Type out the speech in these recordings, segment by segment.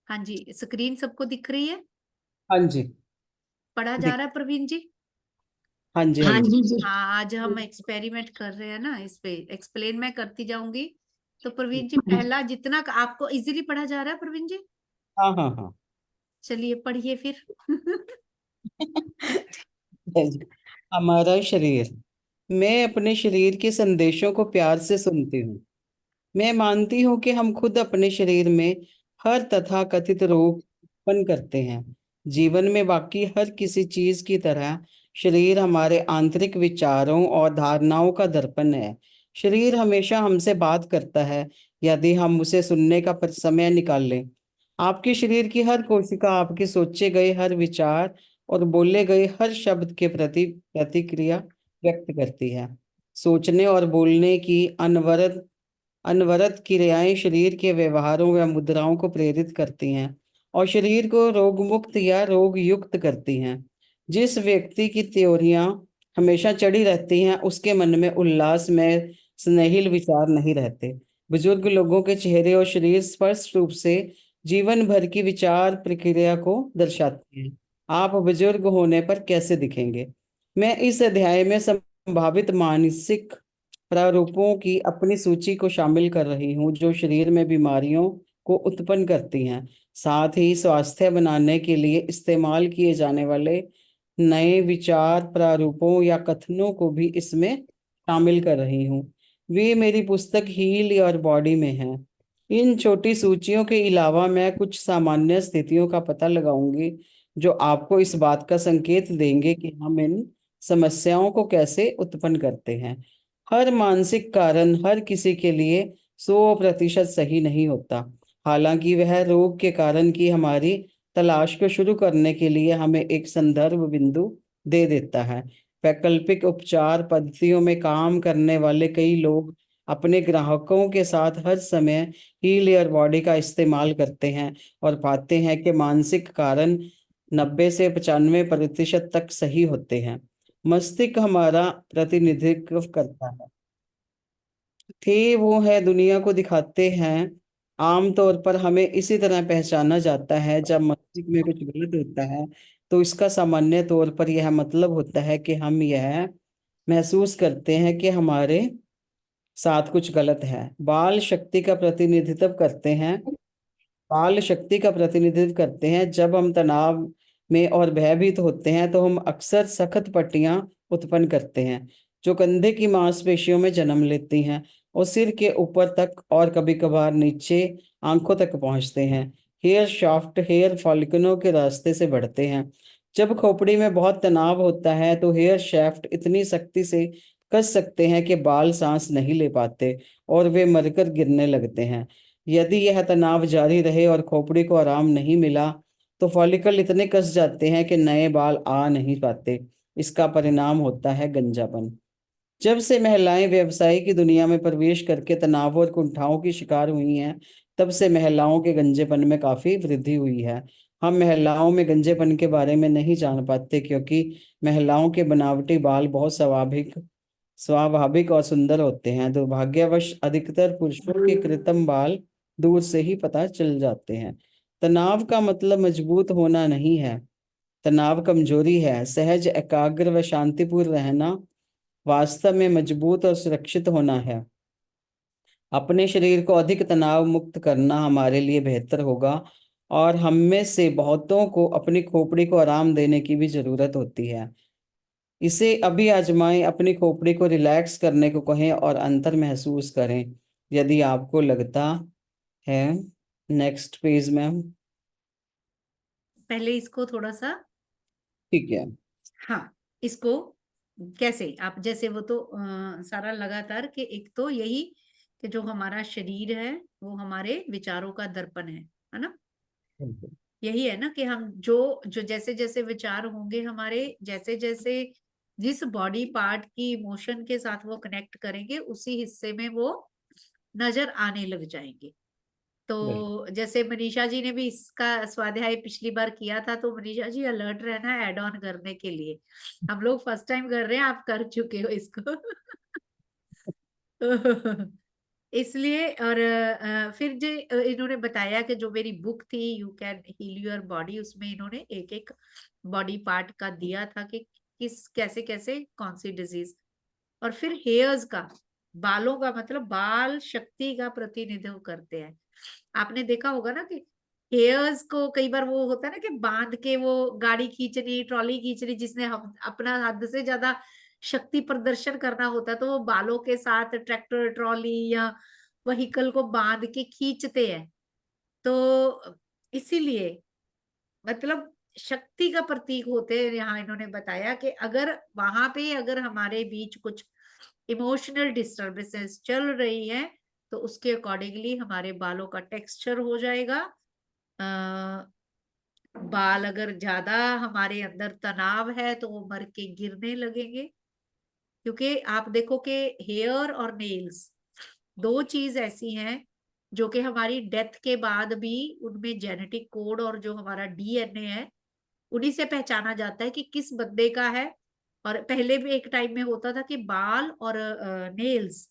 हाँ जी, स्क्रीन सबको दिख रही है? हाँ जी। पढ़ा जा दिख। रहा है प्रवीण जी? हाँ जी, हाँ हाँ जी। जी जी। हाँ, आज हम एक्सपेरिमेंट कर रहे हैं ना, इस पे एक्सप्लेन मैं करती जाऊंगी। तो प्रवीण जी, पहला जितना आपको इजीली पढ़ा जा रहा है प्रवीण जी? हाँ हाँ हाँ। चलिए पढ़िए फिर। है जी। हमारा शरीर। मैं अपने शरीर के संदेशों को प्यार से सुनती हूँ। मैं मानती हूँ कि हम खुद अपने शरीर में हर तथा कथित रोग उत्पन्न करते हैं। जीवन में बाकी हर किसी चीज की तरह शरीर हमारे आंतरिक विचारों और धारणाओं का दर्पण है। शरीर हमेशा हमसे बात करता है, यदि हम उसे सुनने का समय निकाल लें। आपके शरीर की हर कोशिका आपके सोचे गए हर विचार और बोले गए हर शब्द के प्रति प्रतिक्रिया व्यक्त करती है। सोचने और बोलने की अनवरत अनवरत क्रियाएं शरीर के व्यवहारों व मुद्राओं को प्रेरित करती हैं और शरीर को रोग मुक्त या रोग युक्त करती हैं। जिस व्यक्ति की त्योरियां हमेशा चढ़ी रहती हैं, उसके मन में उल्लास में स्नेहिल विचार नहीं रहते। बुजुर्ग लोगों के चेहरे और शरीर स्पष्ट रूप से जीवन भर की विचार प्रक्रिया को दर्शाते हैं। आप बुजुर्ग होने पर कैसे दिखेंगे? मैं इस अध्याय में संभावित मानसिक प्रारूपों की अपनी सूची को शामिल कर रही हूँ जो शरीर में बीमारियों को उत्पन्न करती हैं। साथ ही स्वास्थ्य बनाने के लिए इस्तेमाल किए जाने वाले नए विचार प्रारूपों या कथनों को भी इसमें शामिल कर रही हूँ। वे मेरी पुस्तक हील योर बॉडी में हैं। इन छोटी सूचियों के अलावा मैं कुछ सामान्य स्थितियों का पता लगाऊंगी जो आपको इस बात का संकेत देंगे कि हम इन समस्याओं को कैसे उत्पन्न करते हैं। हर मानसिक कारण हर किसी के लिए 100% सही नहीं होता। हालांकि वह रोग के कारण की हमारी तलाश को शुरू करने के लिए हमें एक संदर्भ बिंदु दे देता है। वैकल्पिक उपचार पद्धतियों में काम करने वाले कई लोग अपने ग्राहकों के साथ हर समय हील योर बॉडी का इस्तेमाल करते हैं और पाते हैं कि मानसिक कारण 90 से 95% तक सही होते हैं। मस्तिष्क हमारा प्रतिनिधित्व करता है। थे वो है दुनिया को दिखाते हैं। आमतौर पर हमें इसी तरह पहचाना जाता है। जब मस्तिष्क में कुछ गलत होता है तो इसका सामान्य तौर पर यह मतलब होता है कि हम यह महसूस करते हैं कि हमारे साथ कुछ गलत है। बाल शक्ति का प्रतिनिधित्व करते हैं। बाल शक्ति का प्रतिनिधित्व करते हैं। जब हम तनाव में और भयभीत होते हैं तो हम अक्सर सख्त पट्टियां उत्पन्न करते हैं जो कंधे की मांसपेशियों में जन्म लेती हैं और सिर के ऊपर तक और कभी कभार नीचे आंखों तक पहुंचते हैं। हेयर शाफ्ट हेयर फॉलिकलों के रास्ते से बढ़ते हैं। जब खोपड़ी में बहुत तनाव होता है तो हेयर शाफ्ट इतनी सख्ती से कस सकते हैं कि बाल सांस नहीं ले पाते और वे मरकर गिरने लगते हैं। यदि यह तनाव जारी रहे और खोपड़ी को आराम नहीं मिला तो फॉलिकल इतने कस जाते हैं कि नए बाल आ नहीं पाते। इसका परिणाम होता है गंजापन। जब से महिलाएं व्यवसाय की दुनिया में प्रवेश करके तनाव और कुंठाओं की शिकार हुई हैं, तब से महिलाओं के गंजेपन में काफी वृद्धि हुई है। हम महिलाओं में गंजेपन के बारे में नहीं जान पाते क्योंकि महिलाओं के बनावटी बाल बहुत स्वाभाविक स्वाभाविक और सुंदर होते हैं। दुर्भाग्यवश अधिकतर पुरुषों के कृत्रिम बाल दूर से ही पता चल जाते हैं। तनाव का मतलब मजबूत होना नहीं है। तनाव कमजोरी है। सहज एकाग्र व शांतिपूर्ण रहना वास्तव में मजबूत और सुरक्षित होना है। अपने शरीर को अधिक तनाव मुक्त करना हमारे लिए बेहतर होगा और हम में से बहुतों को अपनी खोपड़ी को आराम देने की भी जरूरत होती है। इसे अभी आजमाएं। अपनी खोपड़ी को रिलैक्स करने को कहें और अंतर महसूस करें यदि आपको लगता है। नेक्स्ट पेज में। पहले इसको थोड़ा सा, ठीक है। हाँ, इसको कैसे आप, जैसे वो तो सारा लगातार कि एक तो यही कि जो हमारा शरीर है वो हमारे विचारों का दर्पण है ना? यही है ना कि हम जो जो जैसे जैसे विचार होंगे हमारे, जैसे जैसे जिस बॉडी पार्ट की इमोशन के साथ वो कनेक्ट करेंगे उसी हिस्से में वो नजर आने लग जाएंगे। बिल्कुल। तो जैसे मनीषा जी ने भी इसका स्वाध्याय पिछली बार किया था, तो मनीषा जी अलर्ट रहना ऐड ऑन करने के लिए। हम लोग फर्स्ट टाइम कर रहे हैं, आप कर चुके हो इसको। तो इसलिए और फिर जो इन्होंने बताया कि जो मेरी बुक थी you can heal your body, उसमें इन्होंने एक एक बॉडी पार्ट का दिया था कि किस कैसे कैसे कौन सी डिजीज। और फिर हेयर्स का, बालों का, मतलब बाल शक्ति का प्रतिनिधित्व करते हैं। आपने देखा होगा ना कि हेयर्स को कई बार वो होता है ना कि बांध के वो गाड़ी खींचनी, ट्रॉली खींचनी, जिसने हम अपना हद से ज्यादा शक्ति प्रदर्शन करना होता है तो वो बालों के साथ ट्रैक्टर, ट्रॉली या व्हीकल को बांध के खींचते हैं। तो इसीलिए मतलब शक्ति का प्रतीक होते हैं। यहाँ इन्होंने बताया कि अगर वहां पे अगर हमारे बीच कुछ इमोशनल डिस्टर्बेंसेस चल रही है तो उसके अकॉर्डिंगली हमारे बालों का टेक्सचर हो जाएगा। बाल अगर ज्यादा हमारे अंदर तनाव है तो वो मर के गिरने लगेंगे। क्योंकि आप देखो कि हेयर और नेल्स दो चीज ऐसी हैं जो कि हमारी डेथ के बाद भी उनमें जेनेटिक कोड और जो हमारा डीएनए है उन्हीं से पहचाना जाता है कि किस बंदे का है। और पहले भी एक टाइम में होता था कि बाल और नेल्स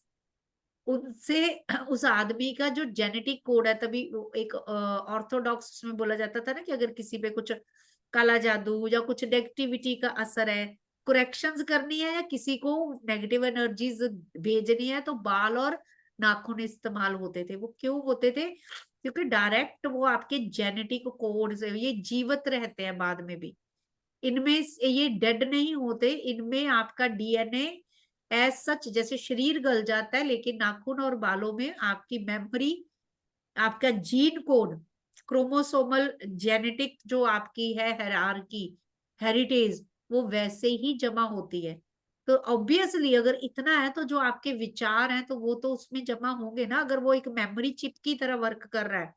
उनसे उस आदमी का जो जेनेटिक कोड है, तभी एक ऑर्थोडॉक्स उसमें बोला जाता था ना कि अगर किसी पे कुछ काला जादू या कुछ नेगेटिविटी का असर है, करेक्शंस करनी है या किसी को नेगेटिव एनर्जीज भेजनी है, तो बाल और नाखून इस्तेमाल होते थे। वो क्यों होते थे? क्योंकि डायरेक्ट वो आपके जेनेटिक कोड से ये जीवित रहते हैं बाद में भी। इनमें ये डेड नहीं होते, इनमें आपका डीएनए एज सच, जैसे शरीर गल जाता है लेकिन नाखून और बालों में आपकी मेमोरी, आपका जीन कोड, क्रोमोसोमल जेनेटिक जो आपकी है हायरार्की, हेरिटेज, वो वैसे ही जमा होती है। तो ऑब्वियसली अगर इतना है तो जो आपके विचार हैं तो वो तो उसमें जमा होंगे ना। अगर वो एक मेमोरी चिप की तरह वर्क कर रहा है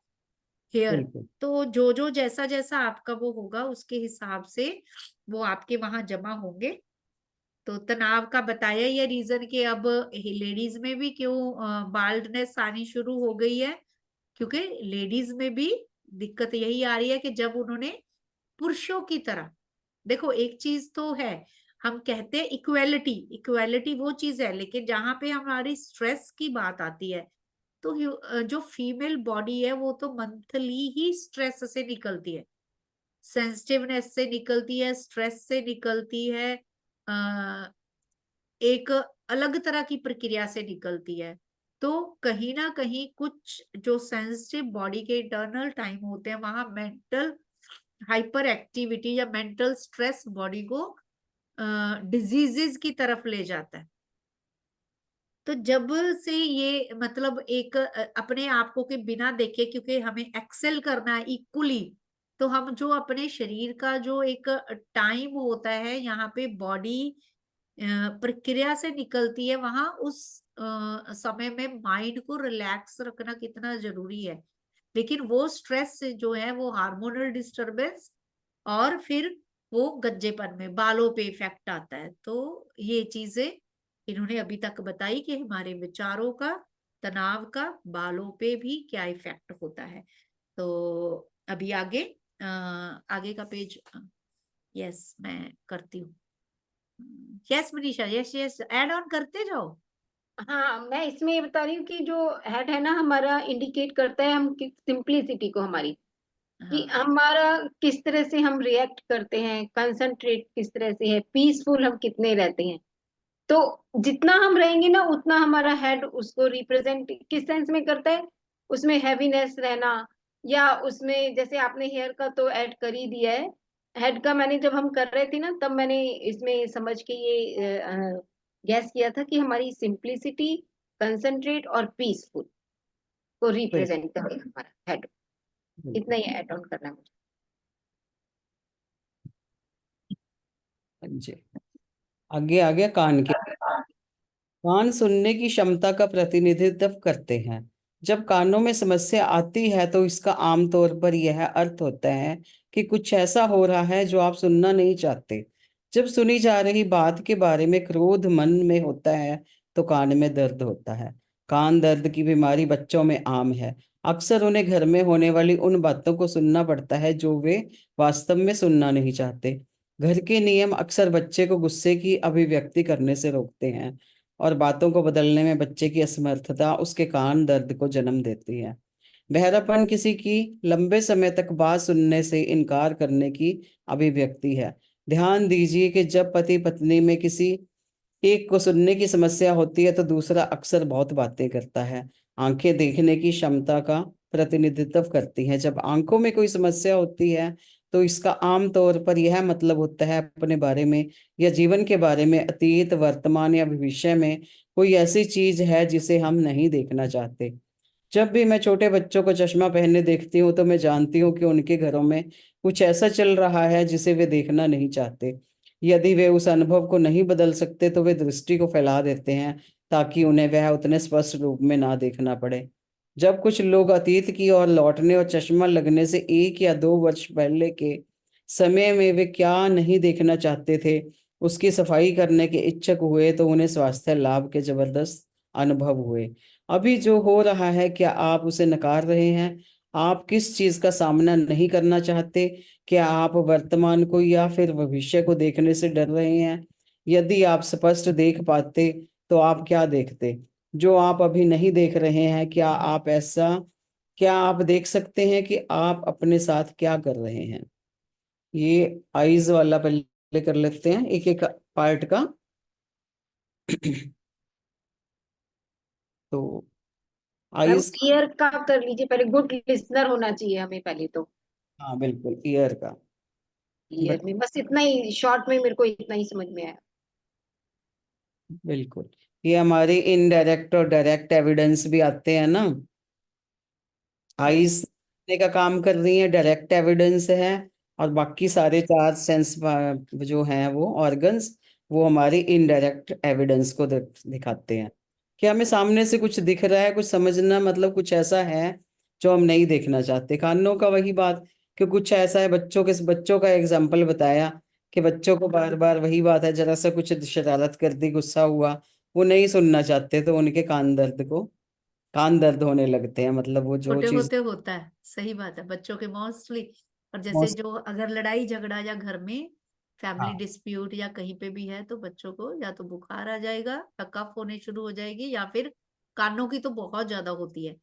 हेयर, बिल्कुल तो जो जो जैसा जैसा आपका वो होगा उसके हिसाब से वो आपके वहां जमा होंगे। तो तनाव का बताया ये रीजन कि अब लेडीज में भी क्यों बाल्डनेस आनी शुरू हो गई है, क्योंकि लेडीज में भी दिक्कत यही आ रही है कि जब उन्होंने पुरुषों की तरह, देखो एक चीज तो है, हम कहते हैं इक्वेलिटी, इक्वेलिटी वो चीज है, लेकिन जहां पे हमारी स्ट्रेस की बात आती है तो जो फीमेल बॉडी है वो तो मंथली ही स्ट्रेस से निकलती है, सेंसिटिवनेस से निकलती है, स्ट्रेस से निकलती है, एक अलग तरह की प्रक्रिया से निकलती है। तो कहीं ना कहीं कुछ जो सेंसिटिव बॉडी के इंटरनल टाइम होते हैं वहां मेंटल हाइपर एक्टिविटी या मेंटल स्ट्रेस बॉडी को डिजीजेस की तरफ ले जाता है। तो जब से ये मतलब एक अपने आप को के बिना देखे, क्योंकि हमें एक्सेल करना है इक्वली, तो हम जो अपने शरीर का जो एक टाइम होता है यहाँ पे बॉडी प्रक्रिया से निकलती है, वहां उस समय में माइंड को रिलैक्स रखना कितना जरूरी है। लेकिन वो स्ट्रेस जो है वो हार्मोनल डिस्टरबेंस और फिर वो गज्जेपन में बालों पे इफेक्ट आता है। तो ये चीजें इन्होंने अभी तक बताई कि हमारे विचारों का, तनाव का बालों पे भी क्या इफेक्ट होता है। तो अभी आगे आगे का पेज, यस मैं करती हूँ। Yes Manisha, yes yes add on करते जाओ। हाँ, मैं इसमें ये बता रही हूँ कि जो हेड है ना हमारा, इंडिकेट करता है हम सिंप्लिसिटी को हमारी, कि हाँ हमारा किस तरह से हम रिएक्ट करते हैं, कंसंट्रेट किस तरह से है, पीसफुल हम कितने रहते हैं। तो जितना हम रहेंगे ना उतना हमारा हेड उसको रिप्रेजेंट किस सेंस में करता है, उसमें हैवीनेस रहना, या उसमें जैसे आपने हेयर का तो ऐड कर ही दिया है, हेड का मैंने जब हम कर रहे थे ना तब मैंने इसमें समझ के ये गैस किया था कि हमारी सिंप्लिसिटी, कंसंट्रेट और पीसफुल को बिल्कुल रिप्रेजेंट करेगा हमारा हेड। इतना बिल्कुल। ही ऐड ऑन करना है मुझे। हाँ जी, आगे आ गया कान के। कान सुनने की क्षमता का प्रतिनिधित्व करते हैं। जब कानों में समस्या आती है तो इसका आमतौर पर यह अर्थ होता है कि कुछ ऐसा हो रहा है जो आप सुनना नहीं चाहते। जब सुनी जा रही बात के बारे में क्रोध मन में होता है तो कान में दर्द होता है। कान दर्द की बीमारी बच्चों में आम है। अक्सर उन्हें घर में होने वाली उन बातों को सुनना पड़ता है जो वे वास्तव में सुनना नहीं चाहते। घर के नियम अक्सर बच्चे को गुस्से की अभिव्यक्ति करने से रोकते हैं। और बातों को बदलने में बच्चे की असमर्थता उसके कान दर्द को जन्म देती है। बहरापन किसी की लंबे समय तक बात सुनने से इनकार करने की अभिव्यक्ति है। ध्यान दीजिए कि जब पति पत्नी में किसी एक को सुनने की समस्या होती है तो दूसरा अक्सर बहुत बातें करता है। आंखें देखने की क्षमता का प्रतिनिधित्व करती हैं। जब आंखों में कोई समस्या होती है तो इसका आम तौर पर यह मतलब होता है अपने बारे में या जीवन के बारे में, अतीत, वर्तमान या भविष्य में कोई ऐसी चीज है जिसे हम नहीं देखना चाहते। जब भी मैं छोटे बच्चों को चश्मा पहने देखती हूँ तो मैं जानती हूँ कि उनके घरों में कुछ ऐसा चल रहा है जिसे वे देखना नहीं चाहते। यदि वे उस अनुभव को नहीं बदल सकते तो वे दृष्टि को फैला देते हैं ताकि उन्हें वह उतने स्पष्ट रूप में ना देखना पड़े। जब कुछ लोग अतीत की ओर लौटने और चश्मा लगने से 1 या 2 वर्ष पहले के समय में वे क्या नहीं देखना चाहते थे उसकी सफाई करने के इच्छुक हुए तो उन्हें स्वास्थ्य लाभ के जबरदस्त अनुभव हुए। अभी जो हो रहा है क्या आप उसे नकार रहे हैं? आप किस चीज का सामना नहीं करना चाहते? क्या आप वर्तमान को या फिर भविष्य को देखने से डर रहे हैं? यदि आप स्पष्ट देख पाते तो आप क्या देखते जो आप अभी नहीं देख रहे हैं? क्या आप देख सकते हैं कि आप अपने साथ क्या कर रहे हैं? ये आईज वाला पहले कर लेते हैं, एक एक पार्ट का। तो मैम आईज, ईयर का कर लीजिए पहले, गुड लिसनर होना चाहिए हमें पहले तो। हाँ बिल्कुल, ईयर का। ईयर में बस इतना ही शॉर्ट में मेरे को इतना ही समझ में आया। बिल्कुल, ये हमारी इनडायरेक्ट और डायरेक्ट एविडेंस भी आते हैं ना। यस। आईज का काम कर रही है, डायरेक्ट एविडेंस है। और बाकी सारे 4 सेंस जो हैं वो ऑर्गन्स, वो हमारी इनडायरेक्ट एविडेंस को दिखाते हैं कि हमें सामने से कुछ दिख रहा है, कुछ समझना, मतलब कुछ ऐसा है जो हम नहीं देखना चाहते। कानों का वही बात कि कुछ ऐसा है, बच्चों का एग्जाम्पल बताया कि बच्चों को बार बार वही बात है, जरा सा कुछ शरारत कर दी, गुस्सा हुआ, वो नहीं सुनना चाहते तो उनके कान दर्द होने लगते हैं। मतलब वो जो छोटे चीज होते होता है, सही बात है बच्चों के मोस्टली। और जैसे most- जो अगर लड़ाई झगड़ा या घर में फैमिली हाँ डिस्प्यूट या कहीं पे भी है तो बच्चों को या तो बुखार आ जाएगा या कफ होने शुरू हो जाएगी, या फिर कानों की तो बहुत ज्यादा होती है।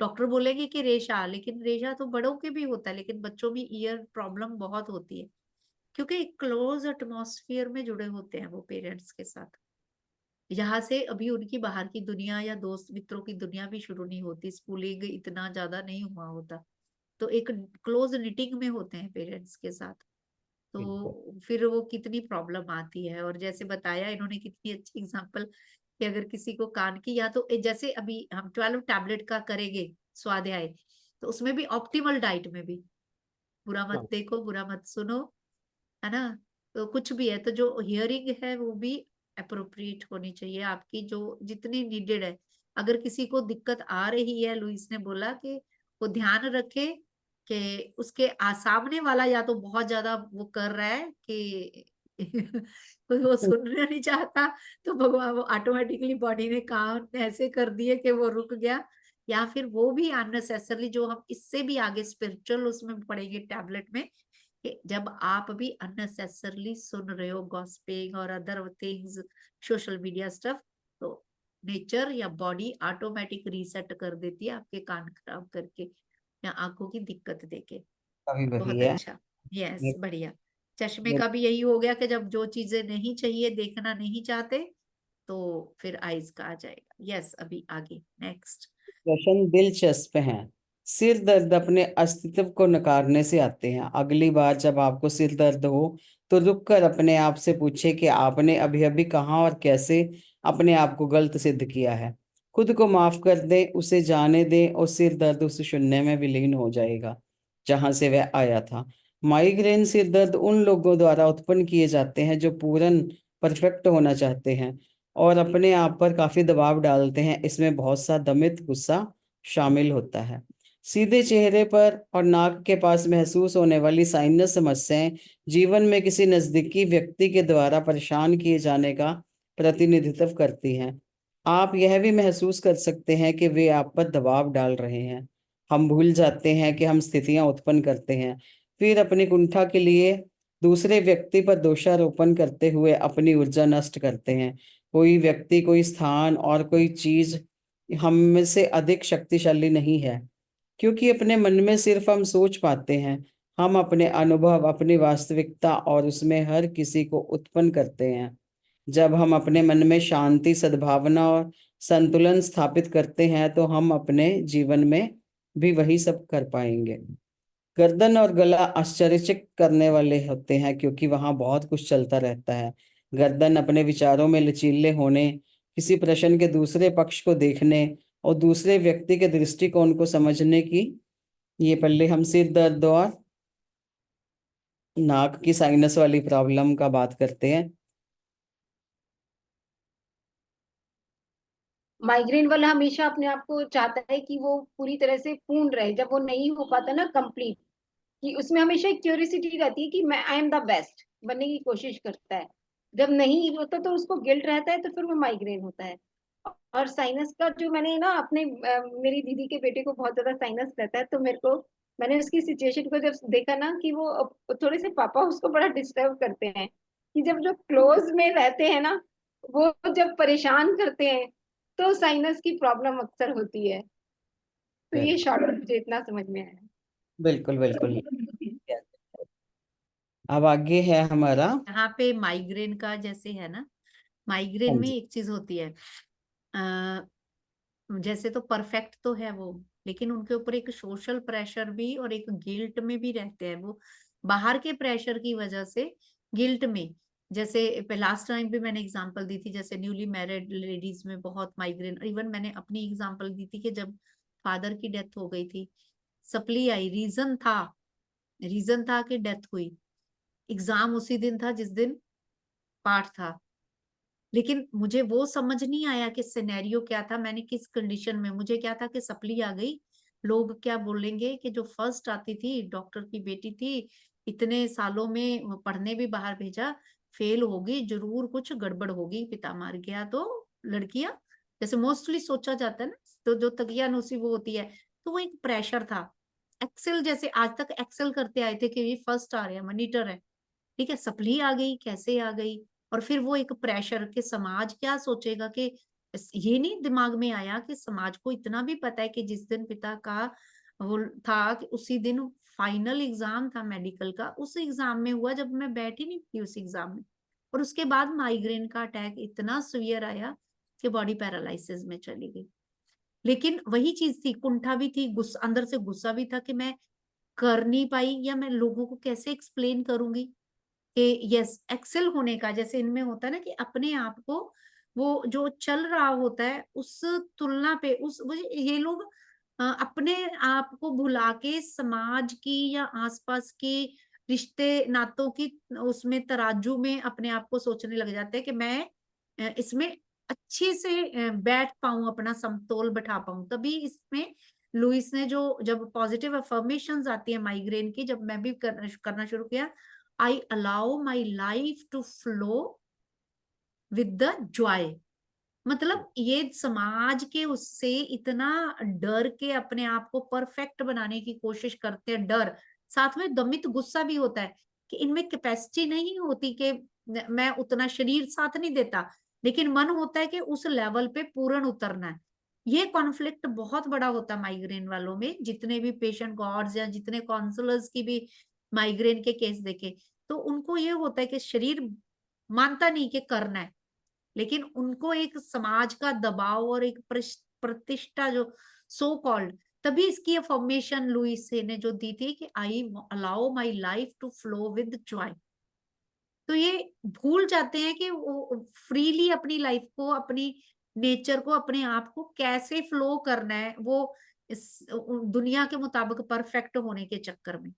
डॉक्टर बोलेंगे कि रेशा, लेकिन रेशा तो बड़ों के भी होता है, लेकिन बच्चों में ईयर प्रॉब्लम बहुत होती है क्योंकि क्लोज एटमॉस्फेयर में जुड़े होते हैं वो पेरेंट्स के साथ। यहाँ से अभी उनकी बाहर की दुनिया या दोस्त मित्रों की दुनिया भी शुरू नहीं होती, स्कूलिंग इतना ज्यादा नहीं हुआ होता, तो एक क्लोज निटिंग में होते हैं पेरेंट्स के साथ। बिल्कुल। तो फिर वो कितनी प्रॉब्लम आती है। और जैसे बताया इन्होंने कितनी अच्छी एग्जांपल कि अगर किसी को कान की, या तो जैसे अभी हम 12 टैबलेट का करेंगे स्वाध्याय, तो उसमें भी ऑप्टिमल डाइट में भी बुरा मत हाँ, देखो, बुरा मत सुनो, है ना। तो कुछ भी है तो जो हियरिंग है वो भी अप्रोप्रिएट होनी चाहिए आपकी, जो जितनी नीडेड है। अगर किसी को दिक्कत आ रही है, लुइस ने बोला कि वो ध्यान रखे कि उसके सामने वाला या तो बहुत ज्यादा वो कर रहा है कि कोई वो सुनना नहीं चाहता, तो भगवान वो ऑटोमेटिकली बॉडी ने काम ऐसे कर दिए कि वो रुक गया, या फिर वो भी अननेसेसरली, जो हम इससे भी आगे स्पिरिचुअल उसमें पढ़ेंगे टैबलेट में, कि जब आप भी अननेसेसरली सुन रहे हो गॉसिपिंग और other things, social media stuff, तो नेचर या बॉडी ऑटोमेटिक रीसेट कर देती है आपके कान खराब करके या आंखों की दिक्कत देके। अभी वही बहुत है। अच्छा। यस, ये- बढ़िया। चश्मे ये का भी यही हो गया कि जब जो चीजें नहीं चाहिए, देखना नहीं चाहते, तो फिर आइज का आ जाएगा। यस, अभी आगे नेक्स्ट। प्रश्न दिलचस्प हैं। सिर दर्द अपने अस्तित्व को नकारने से आते हैं। अगली बार जब आपको सिर दर्द हो तो रुककर अपने आप से पूछे कि आपने अभी अभी कहाँ और कैसे अपने आप को गलत सिद्ध किया है। खुद को माफ कर दें, उसे जाने दें और सिर दर्द उस शून्य में विलीन हो जाएगा जहां से वह आया था। माइग्रेन सिर दर्द उन लोगों द्वारा उत्पन्न किए जाते हैं जो पूर्ण परफेक्ट होना चाहते हैं और अपने आप पर काफी दबाव डालते हैं। इसमें बहुत सा दमित गुस्सा शामिल होता है। सीधे चेहरे पर और नाक के पास महसूस होने वाली साइनस समस्याएं जीवन में किसी नजदीकी व्यक्ति के द्वारा परेशान किए जाने का प्रतिनिधित्व करती हैं। आप यह भी महसूस कर सकते हैं कि वे आप पर दबाव डाल रहे हैं। हम भूल जाते हैं कि हम स्थितियां उत्पन्न करते हैं, फिर अपनी कुंठा के लिए दूसरे व्यक्ति पर दोषारोपण करते हुए अपनी ऊर्जा नष्ट करते हैं। कोई व्यक्ति, कोई स्थान और कोई चीज हम में से अधिक शक्तिशाली नहीं है, क्योंकि अपने मन में सिर्फ हम सोच पाते हैं। हम अपने अनुभव, अपनी वास्तविकता और उसमें हर किसी को उत्पन्न करते हैं। जब हम अपने मन में शांति, सद्भावना और संतुलन स्थापित करते हैं तो हम अपने जीवन में भी वही सब कर पाएंगे। गर्दन और गला आश्चर्यचकित करने वाले होते हैं, क्योंकि वहां बहुत कुछ चलता रहता है। गर्दन अपने विचारों में लचीले होने, किसी प्रश्न के दूसरे पक्ष को देखने और दूसरे व्यक्ति के दृष्टिकोण को समझने की। ये पहले हम सिर दर्द और नाक की साइनस वाली प्रॉब्लम का बात करते हैं। माइग्रेन वाला हमेशा अपने आप को चाहता है कि वो पूरी तरह से पूर्ण रहे, जब वो नहीं हो पाता ना कंप्लीट, कि उसमें हमेशा एक क्यूरियोसिटी रहती है कि मैं आई एम द बेस्ट बनने की कोशिश करता है। जब नहीं होता तो उसको गिल्ट रहता है, तो फिर वो माइग्रेन होता है। और साइनस का जो मैंने ना अपने मेरी दीदी के बेटे को बहुत ज्यादा साइनस रहता है, तो मेरे को मैंने उसकी सिचुएशन को जब देखा ना कि वो थोड़े से पापा उसको बड़ा डिस्टर्ब करते हैं, कि जब जो क्लोज में रहते हैं ना, वो जब परेशान करते हैं तो साइनस की प्रॉब्लम अक्सर होती है। तो ये बिल्कुल शॉर्ट मुझे इतना समझ में आया। बिल्कुल बिल्कुल। अब आगे है हमारा। यहाँ पे माइग्रेन का जैसे है ना, हाँ माइग्रेन में जी। एक चीज होती है, जैसे तो परफेक्ट तो है वो, लेकिन उनके ऊपर एक सोशल प्रेशर भी और एक गिल्ट में भी रहते हैं वो, बाहर के प्रेशर की वजह से गिल्ट में। जैसे लास्ट टाइम भी मैंने एग्जांपल दी थी, जैसे न्यूली मैरिड लेडीज में बहुत माइग्रेन, इवन मैंने अपनी एग्जांपल दी थी कि जब फादर की डेथ हो गई थी, सप्ली आई, रीजन था कि डेथ हुई, एग्जाम उसी दिन था जिस दिन पाठ था, लेकिन मुझे वो समझ नहीं आया कि सिनेरियो क्या था, मैंने किस कंडीशन में, मुझे क्या था कि सप्ली आ गई, लोग क्या बोलेंगे कि जो फर्स्ट आती थी, डॉक्टर की बेटी थी, इतने सालों में पढ़ने भी बाहर भेजा, फेल होगी जरूर, कुछ गड़बड़ होगी, पिता मार गया। तो लड़कियां, जैसे मोस्टली सोचा जाता है ना, तो जो तकियानुसी वो होती है, तो वो एक प्रेशर था। एक्सेल, जैसे आज तक एक्सेल करते आए थे कि ये फर्स्ट आ रहे हैं, मॉनिटर है, ठीक है, सप्ली आ गई, कैसे आ गई। और फिर वो एक प्रेशर कि समाज क्या सोचेगा, कि ये नहीं दिमाग में आया कि समाज को इतना भी पता है कि जिस दिन पिता का वो था, कि उसी दिन फाइनल एग्जाम था मेडिकल का, उस एग्जाम में हुआ जब मैं बैठी नहीं थी उस एग्जाम में, और उसके बाद माइग्रेन का अटैक इतना सीवियर आया कि बॉडी पैरालिसिस में चली गई। लेकिन वही चीज थी, कुंठा भी थी, गुस्सा अंदर से, गुस्सा भी था कि मैं कर नहीं पाई, या मैं लोगों को कैसे एक्सप्लेन करूंगी कि यस, एक्सेल होने का जैसे इनमें होता है ना, कि अपने आप को वो जो चल रहा होता है उस तुलना पे, ये लोग अपने आप को भुला के समाज की या आसपास के रिश्ते नातों की उसमें तराजू में अपने आप को सोचने लग जाते हैं कि मैं इसमें अच्छे से बैठ पाऊं, अपना समतोल बैठा पाऊं। तभी इसमें लुइस ने जो, जब पॉजिटिव अफर्मेशंस आती है माइग्रेन की, जब मैं भी करना शुरू किया, I allow my life to flow with the joy। मतलब ये समाज के उससे इतना डर के अपने आप को परफेक्ट बनाने की कोशिश करते हैं, डर साथ में दमित गुस्सा भी होता है कि इनमें कैपेसिटी नहीं होती, कि मैं उतना, शरीर साथ नहीं देता, लेकिन मन होता है कि उस लेवल पे पूर्ण उतरना है। ये कॉन्फ्लिक्ट बहुत बड़ा होता है माइग्रेन वालों में, जितने भी पेशेंट गॉड्स या जितने काउंसलर्स की भी माइग्रेन के केस देखे, तो उनको ये होता है कि शरीर मानता नहीं कि करना है, लेकिन उनको एक समाज का दबाव और एक प्रतिष्ठा जो सो कॉल्ड, तभी इसकी फॉर्मेशन लुइस ने जो दी थी कि I allow my life to flow with joy. तो ये भूल जाते हैं कि वो फ्रीली अपनी लाइफ को, अपनी नेचर को, अपने आप को कैसे फ्लो करना है, वो इस दुनिया के मुताबिक परफेक्ट होने के चक्कर में।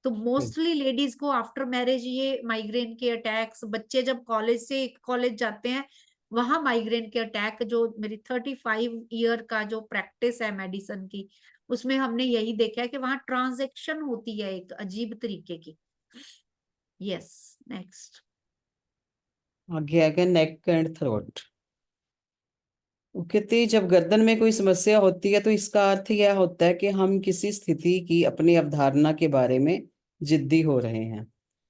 तो मोस्टली लेडीज को आफ्टर मैरिज ये माइग्रेन के अटैक्स, बच्चे जब कॉलेज जाते हैं, वहां माइग्रेन के अटैक, जो मेरी 35 ईयर का जो प्रैक्टिस है मेडिसिन की, उसमें हमने यही देखा है कि वहां ट्रांजैक्शन होती है एक अजीब तरीके की। Yes, next. आगे आगे नेक एंड थ्रोट। वो कहते हैं, जब गर्दन में कोई समस्या होती है तो इसका अर्थ यह होता है कि हम किसी स्थिति की अपनी अवधारणा के बारे में जिद्दी हो रहे हैं।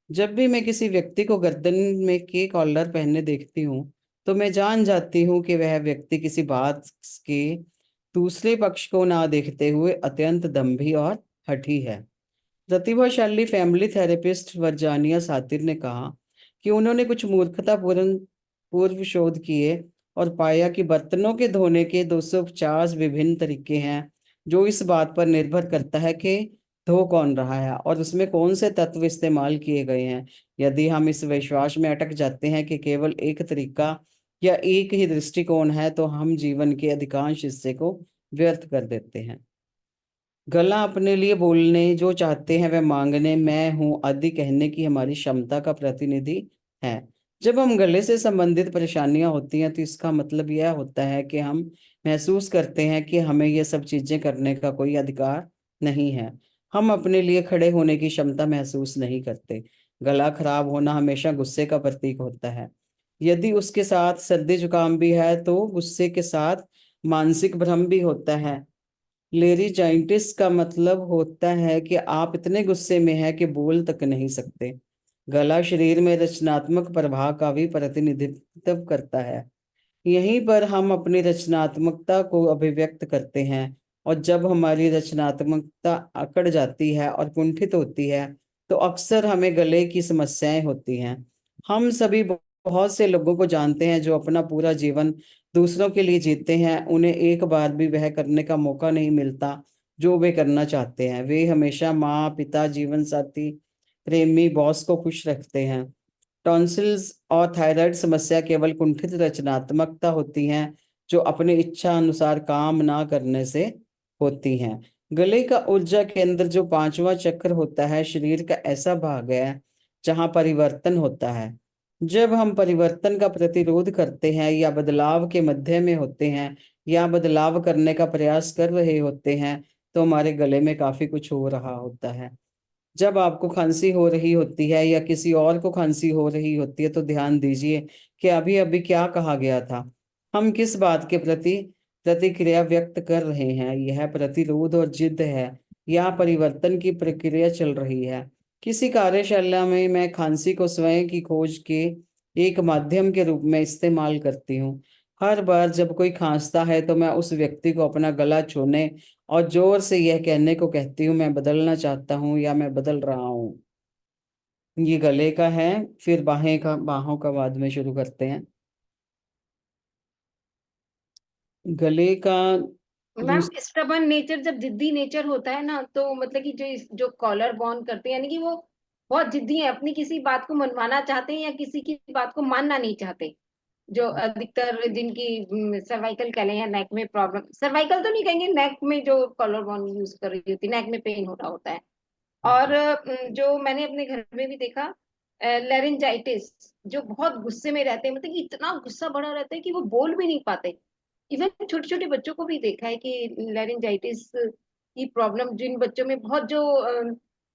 जब भी मैं किसी व्यक्ति को गर्दन में के कॉलर पहने देखती हूँ तो मैं जान जाती हूँ कि वह व्यक्ति किसी बात के दूसरे पक्ष को ना देखते हुए अत्यंत दंभी और हठी है। प्रतिभाशाली फैमिली थेरेपिस्ट वर्जानिया सातिर ने कहा कि उन्होंने कुछ मूर्खतापूर्ण पूर्व शोध किए और पाया कि बर्तनों के धोने के 250 विभिन्न तरीके हैं, जो इस बात पर निर्भर करता है कि धो कौन रहा है और उसमें कौन से तत्व इस्तेमाल किए गए हैं। यदि हम इस विश्वास में अटक जाते हैं कि केवल एक तरीका या एक ही दृष्टिकोण है, तो हम जीवन के अधिकांश हिस्से को व्यर्थ कर देते हैं। गला अपने लिए बोलने, जो चाहते हैं वह मांगने, मैं हूं आदि कहने की हमारी क्षमता का प्रतिनिधि है। जब हम गले से संबंधित परेशानियां होती हैं, तो इसका मतलब यह होता है कि हम महसूस करते हैं कि हमें ये सब चीजें करने का कोई अधिकार नहीं है। हम अपने लिए खड़े होने की क्षमता महसूस नहीं करते। गला खराब होना हमेशा गुस्से का प्रतीक होता है। यदि उसके साथ सर्दी जुकाम भी है, तो गुस्से के साथ मानसिक भ्रम भी होता है। लेरिजाइटिस का मतलब होता है कि आप इतने गुस्से में हैं कि बोल तक नहीं सकते। गला शरीर में रचनात्मक प्रवाह का भी प्रतिनिधित्व करता है। यहीं पर हम अपनी रचनात्मकता को अभिव्यक्त करते हैं, और जब हमारी रचनात्मकता अकड़ जाती है और कुंठित होती है, तो अक्सर हमें गले की समस्याएं होती हैं। हम सभी बहुत से लोगों को जानते हैं जो अपना पूरा जीवन दूसरों के लिए जीते हैं। उन्हें एक बार भी वह करने का मौका नहीं मिलता जो वे करना चाहते हैं। वे हमेशा माँ, पिता, जीवन साथी, प्रेमी, बॉस को खुश रखते हैं। टॉन्सिल्स और थायराइड समस्या केवल कुंठित रचनात्मकता होती हैं, जो अपनी इच्छा अनुसार काम ना करने से होती हैं। गले का ऊर्जा केंद्र, जो पांचवा चक्र होता है, शरीर का ऐसा भाग है जहां परिवर्तन होता है। जब हम परिवर्तन का प्रतिरोध करते हैं, या बदलाव के मध्य में होते हैं, या बदलाव करने का प्रयास कर रहे होते हैं, तो हमारे गले में काफी कुछ हो रहा होता है। जब आपको खांसी हो रही होती है या किसी और को खांसी हो रही होती है, तो ध्यान दीजिए कि अभी अभी क्या कहा गया था। हम किस बात के प्रति प्रतिक्रिया व्यक्त कर रहे हैं। यह प्रतिरोध और जिद है, या परिवर्तन की प्रक्रिया चल रही है। किसी कार्यशाला में मैं खांसी को स्वयं की खोज के एक माध्यम के रूप में इस्तेमाल करती हूँ। हर बार जब कोई खांसता है, तो मैं उस व्यक्ति को अपना गला छूने और जोर से यह कहने को कहती हूँ, मैं बदलना चाहता हूँ या मैं बदल रहा हूँ। ये गले का है। फिर बाहों का बाद में शुरू करते हैं। गले का मैम, दूस स्टबन नेचर, जब जिद्दी नेचर होता है ना, तो मतलब कि जो कॉलर बॉन्ड करते हैं, यानी कि वो बहुत जिद्दी हैं, अपनी किसी बात को मनवाना चाहते हैं या किसी की बात को मानना नहीं चाहते। जो अधिकतर जिनकी सर्वाइकल कह लें या नेक में प्रॉब्लम, सर्वाइकल तो नहीं कहेंगे, नेक में जो कॉलर बॉन्ड यूज कर रही होती है, नेक में पेन हो रहा होता है। और जो मैंने अपने घर में भी देखा, लेरिंजाइटिस, जो बहुत गुस्से में रहते हैं, मतलब कि इतना गुस्सा बढ़ा रहता है कि वो बोल भी नहीं पाते। इवन छोटे छोटे बच्चों को भी देखा है कि लेरिंजाइटिस की प्रॉब्लम जिन बच्चों में, बहुत जो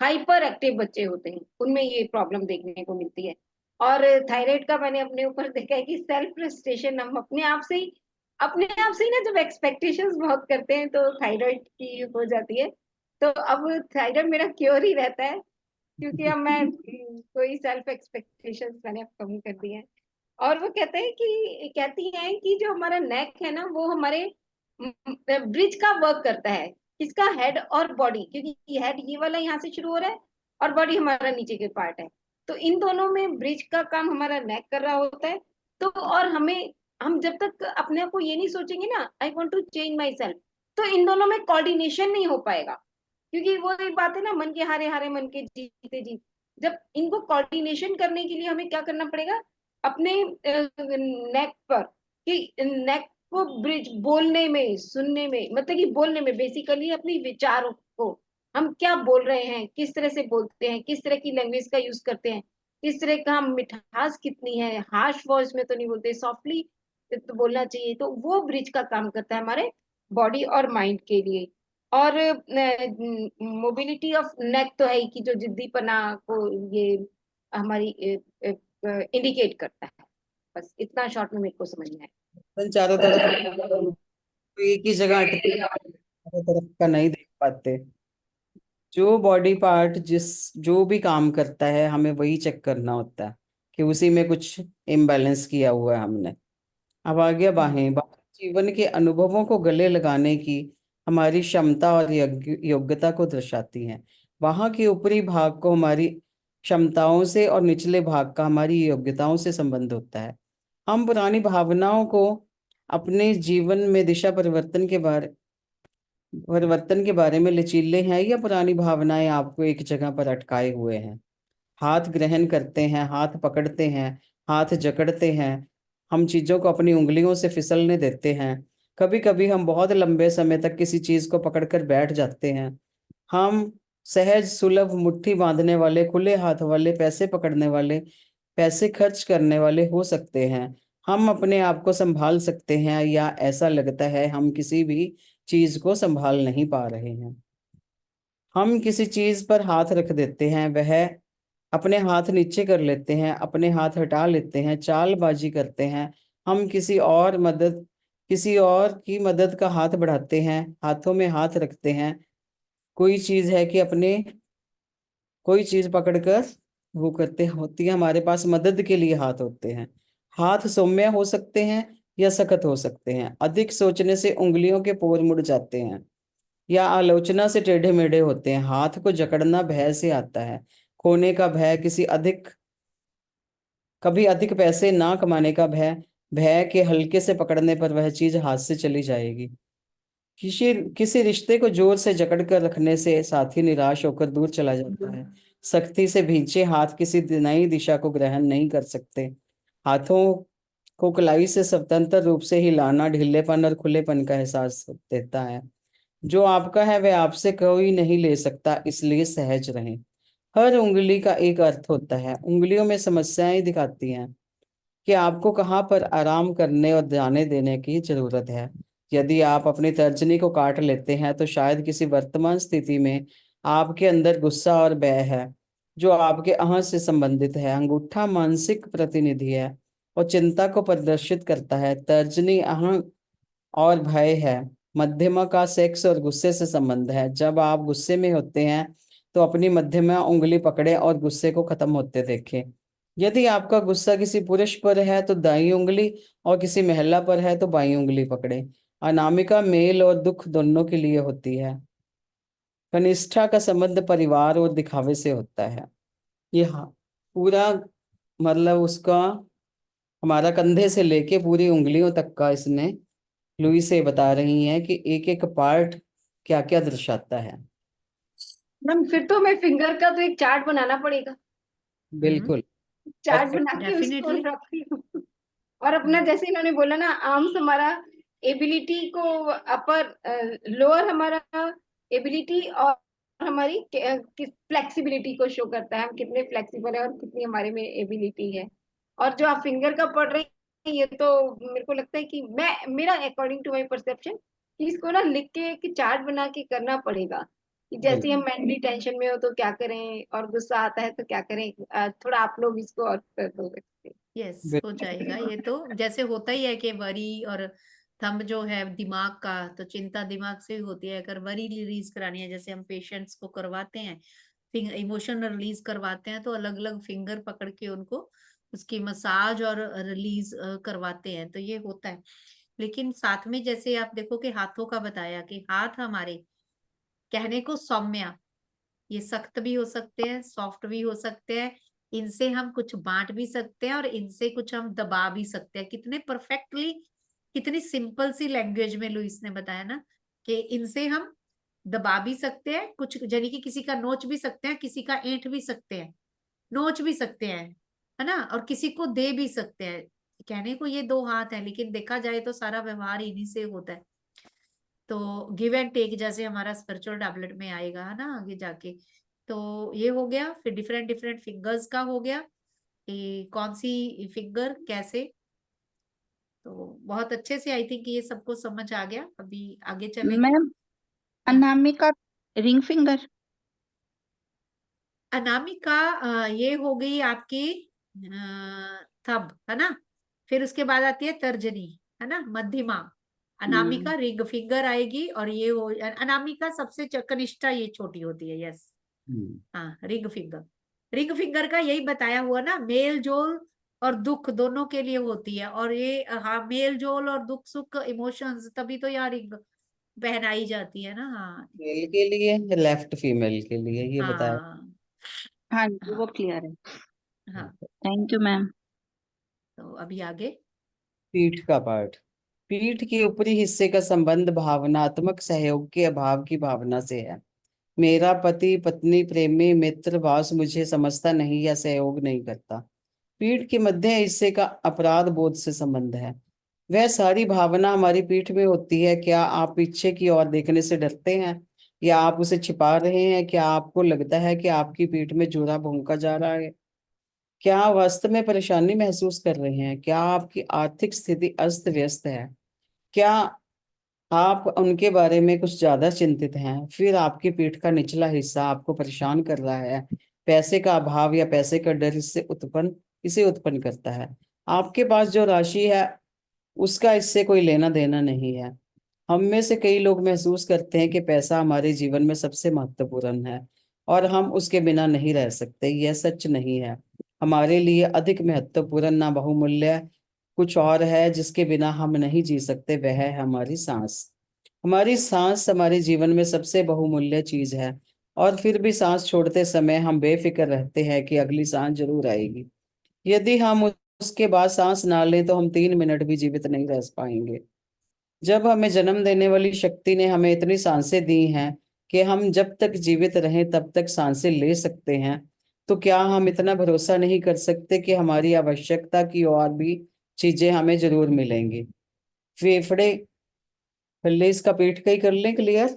हाइपर एक्टिव बच्चे होते हैं, उनमें ये प्रॉब्लम देखने को मिलती है। और थायराइड का मैंने अपने ऊपर देखा है कि सेल्फ फ्रस्ट्रेशन, हम अपने आप से ही ना, जब एक्सपेक्टेशंस बहुत करते हैं, तो थायराइड की हो जाती है। तो अब थायराइड मेरा क्योर ही रहता है, क्योंकि अब मैं कोई सेल्फ एक्सपेक्टेशंस मैंने अब कम कर दी है। और वो कहती हैं कि जो हमारा नेक है ना, वो हमारे ब्रिज का वर्क करता है। किसका? हेड और बॉडी, क्योंकि हेड ये वाला यहाँ से शुरू हो रहा है और बॉडी हमारा नीचे के पार्ट है। तो इन दोनों में ब्रिज का काम हमारा नेक कर रहा होता है। तो और हम जब तक अपने आप को ये नहीं सोचेंगे ना, I want to change myself, तो इन दोनों में कोऑर्डिनेशन नहीं हो पाएगा। क्योंकि वो एक बात है ना, मन के हारे हारे मन के जीते जीत। जब इनको कोऑर्डिनेशन करने के लिए हमें क्या करना पड़ेगा, अपने नेक पर, कि नेक को ब्रिज, बोलने में, सुनने में, मतलब कि बोलने में बेसिकली अपनी विचारों को, हम क्या बोल रहे हैं, किस तरह से बोलते हैं, किस तरह की लैंग्वेज का यूज करते हैं, किस तरह का, हम मिठास कितनी है, हार्श वॉइस में तो नहीं बोलते, सॉफ्टली तो बोलना चाहिए। तो वो ब्रिज का काम करता है हमारे बॉडी और माइंड के लिए। और मोबिलिटी ऑफ नेक तो है ही, कि जो जिद्दीपना को ये हमारी इंडिकेट करता है। बस इतना शॉर्ट में मेरे को समझ में चारों तरफ आया। एक ही जगह अटके, चारों तरफ का नहीं देख पाते। जो बॉडी पार्ट जो भी काम करता है, हमें वही चेक करना होता है कि उसी में कुछ इम्बैलेंस किया हुआ है हमने। अब आ गया बाहें। बाहें जीवन के अनुभवों को गले लगाने की हमारी क्षमता और योग्यता को दर्शाती हैं। वहां के ऊपरी भाग को हमारी क्षमताओं से और निचले भाग का हमारी योग्यताओं से संबंध होता है। हम पुरानी भावनाओं को अपने जीवन में दिशा परिवर्तन के बारे में लचीले हैं, या पुरानी भावनाएं आपको एक जगह पर अटकाए हुए हैं। हाथ ग्रहण करते हैं, हाथ पकड़ते हैं, हाथ जकड़ते हैं, हम चीजों को अपनी उंगलियों से फिसलने देते हैं। कभी कभी हम बहुत लंबे समय तक किसी चीज को पकड़कर बैठ जाते हैं। हम सहज सुलभ मुट्ठी बांधने वाले, खुले हाथ वाले, पैसे पकड़ने वाले, पैसे खर्च करने वाले हो सकते हैं। हम अपने आप को संभाल सकते हैं, या ऐसा लगता है हम किसी भी चीज को संभाल नहीं पा रहे हैं। हम किसी चीज पर हाथ रख देते हैं, वह अपने हाथ नीचे कर लेते हैं, अपने हाथ हटा लेते हैं, चालबाजी करते हैं। हम किसी और की मदद का हाथ बढ़ाते हैं, हाथों में हाथ रखते हैं। कोई चीज है कि अपने कोई चीज पकड़कर वो करते होती है, हमारे पास मदद के लिए हाथ होते हैं। हाथ सौम्य हो सकते हैं या सख्त हो सकते हैं। अधिक सोचने से उंगलियों के पोर मुड़ जाते हैं, या आलोचना से टेढ़े मेढ़े होते हैं। हाथ को जकड़ना भय से आता है, खोने का भय, कभी अधिक पैसे ना कमाने का भय, भय के हल्के से पकड़ने पर वह चीज हाथ से चली जाएगी। किसी किसी रिश्ते को जोर से जकड़ कर रखने से साथी निराश होकर दूर चला जाता है। सख्ती से भींचे हाथ किसी नई दिशा को ग्रहण नहीं कर सकते। हाथों को कलाई से स्वतंत्र रूप से हिलाना ढीलेपन और खुलेपन का एहसास देता है। जो आपका है वह आपसे कोई नहीं ले सकता, इसलिए सहज रहें। हर उंगली का एक अर्थ होता है। उंगलियों में समस्याएं दिखाती हैं कि आपको कहाँ पर आराम करने और जाने देने की जरूरत है। यदि आप अपनी तर्जनी को काट लेते हैं तो शायद किसी वर्तमान स्थिति में आपके अंदर गुस्सा और भय है, जो आपके अहं से संबंधित है। अंगूठा मानसिक प्रतिनिधि है और चिंता को प्रदर्शित करता है। तर्जनी अहं और भय है। मध्यमा का सेक्स और गुस्से से संबंध है। जब आप गुस्से में होते हैं तो अपनी मध्यमा उंगली पकड़े और गुस्से को खत्म होते देखें। यदि आपका गुस्सा किसी पुरुष पर है तो दाईं उंगली, और किसी महिला पर है तो बाईं उंगली पकड़े। अनामिका मेल और दुख दोनों के लिए होती है। कनिष्ठा का संबंध परिवार और दिखावे से होता है। ये हाँ, पूरा मतलब उसका हमारा कंधे से लेके पूरी उंगलियों तक का इसने लुई से बता रही हैं कि एक एक पार्ट क्या क्या दर्शाता है। मैम फिर तो हमें फिंगर का तो एक चार्ट बनाना पड़ेगा। बिल्कुल। चार्ट और बना के उसको डेफिनेटली। रखती हूँ। और अपना जैसे इन्होंने बोला ना, आर्म्स हमारा एबिलिटी को, अपर लोअर हमारा एबिलिटी और हमारी फ्लेक्सिबिलिटी को शो करता है, हम कितने फ्लेक्सिबल है और कितनी हमारे में एबिलिटी है। और जो आप फिंगर का पढ़ रहे हैं, ये तो मेरे को लगता है कि मेरा अकॉर्डिंग टू माय परसेप्शन कि इसको ना लिख के एक चार्ट बना के करना पड़ेगा कि जैसे हम मेंटली टेंशन में हो तो क्या करें, और गुस्सा आता है तो क्या करें। थोड़ा आप लोग इसको और कर दो। यस, हो जाएगा। ये तो जैसे होता ही है कि वरी और थंब जो है दिमाग का, तो चिंता दिमाग से ही होती है। अगर वरी रिलीज करानी है, जैसे हम पेशेंट्स को करवाते हैं, इमोशन रिलीज करवाते हैं, तो अलग अलग फिंगर पकड़ के उनको उसकी मसाज और रिलीज करवाते हैं, तो ये होता है। लेकिन साथ में जैसे आप देखो कि हाथों का बताया कि हाथ हमारे कहने को सौम्य, ये सख्त भी हो सकते हैं, सॉफ्ट भी हो सकते हैं। इनसे हम कुछ बांट भी सकते हैं और इनसे कुछ हम दबा भी सकते हैं। कितने परफेक्टली, कितनी सिंपल सी लैंग्वेज में लुइस ने बताया ना कि इनसे हम दबा भी सकते हैं कुछ, यानी कि किसी का नोच भी सकते हैं, किसी का ऐंठ भी सकते हैं, नोच भी सकते हैं, है ना, और किसी को दे भी सकते हैं। कहने को ये दो हाथ है, लेकिन देखा जाए तो सारा व्यवहार इन्हीं से होता है। तो गिव एंड टेक जैसे हमारा स्पिरिचुअल टैबलेट में आएगा, है ना, आगे जाके। तो ये हो गया। फिर डिफरेंट डिफरेंट फिंगर्स का हो गया कि कौन सी फिंगर कैसे। तो बहुत अच्छे से आई थिंक ये सबको समझ आ गया। अभी आगे चलेंगे। Ma'am, Anamika ring finger. Anamika ये हो गई आपकी थंब, है ना। फिर उसके बाद आती है तर्जनी, है ना, मध्यमा। अनामिका रिंग फिंगर आएगी, और ये हो अनामिका सबसे कनिष्ठा, ये छोटी होती है। यस, हाँ, रिंग फिंगर। रिंग फिंगर का यही बताया हुआ ना, मेल जोल और दुख दोनों के लिए होती है। और ये हाँ, मेल जोल और दुख सुख इमोशंस, तभी तो यार रिंग पहनाई जाती है ना। हाँ मेल के लिए, लेफ्ट फीमेल के लिए, ये बताया। हाँ हाँ जी, हाँ वो क्लियर है। हाँ। Thank you ma'am. तो अभी आगे। पीठ का पार्ट। पीठ के ऊपरी हिस्से का संबंध भावनात्मक सहयोग के अभाव की भावना से है। मेरा पति, पत्नी, प्रेमी, मित्र, बॉस मुझे समझता नहीं या सहयोग नहीं करता। पीठ के मध्य हिस्से का अपराध बोध से संबंध है। वह सारी भावना हमारी पीठ में होती है। क्या आप पीछे की ओर देखने से डरते हैं, या आप उसे छिपा रहे हैं? क्या आपको लगता है कि आपकी पीठ में जूरा भोंका जा रहा है? क्या आप वास्तव में परेशानी महसूस कर रहे हैं? क्या आपकी आर्थिक स्थिति अस्त व्यस्त है? क्या आप उनके बारे में कुछ ज्यादा चिंतित हैं? फिर आपकी पीठ का निचला हिस्सा आपको परेशान कर रहा है। पैसे का अभाव या पैसे का डर इसे उत्पन्न करता है। आपके पास जो राशि है उसका इससे कोई लेना देना नहीं है। हम में से कई लोग महसूस करते हैं कि पैसा हमारे जीवन में सबसे महत्वपूर्ण है और हम उसके बिना नहीं रह सकते। यह सच नहीं है। हमारे लिए अधिक महत्वपूर्ण ना बहुमूल्य कुछ और है जिसके बिना हम नहीं जी सकते, वह है हमारी सांस। हमारी सांस हमारे जीवन में सबसे बहुमूल्य चीज है। और फिर भी सांस छोड़ते समय हम बेफिक्र रहते हैं कि अगली सांस जरूर आएगी। यदि हम उसके बाद सांस ना लें तो हम 3 मिनट भी जीवित नहीं रह पाएंगे। जब हमें जन्म देने वाली शक्ति ने हमें इतनी सांसें दी हैं कि हम जब तक जीवित रहें तब तक सांसें ले सकते हैं, तो क्या हम इतना भरोसा नहीं कर सकते कि हमारी आवश्यकता की और भी चीजें हमें जरूर मिलेंगी? फेफड़े, पहले इसका पेट का ही कर लें क्लियर।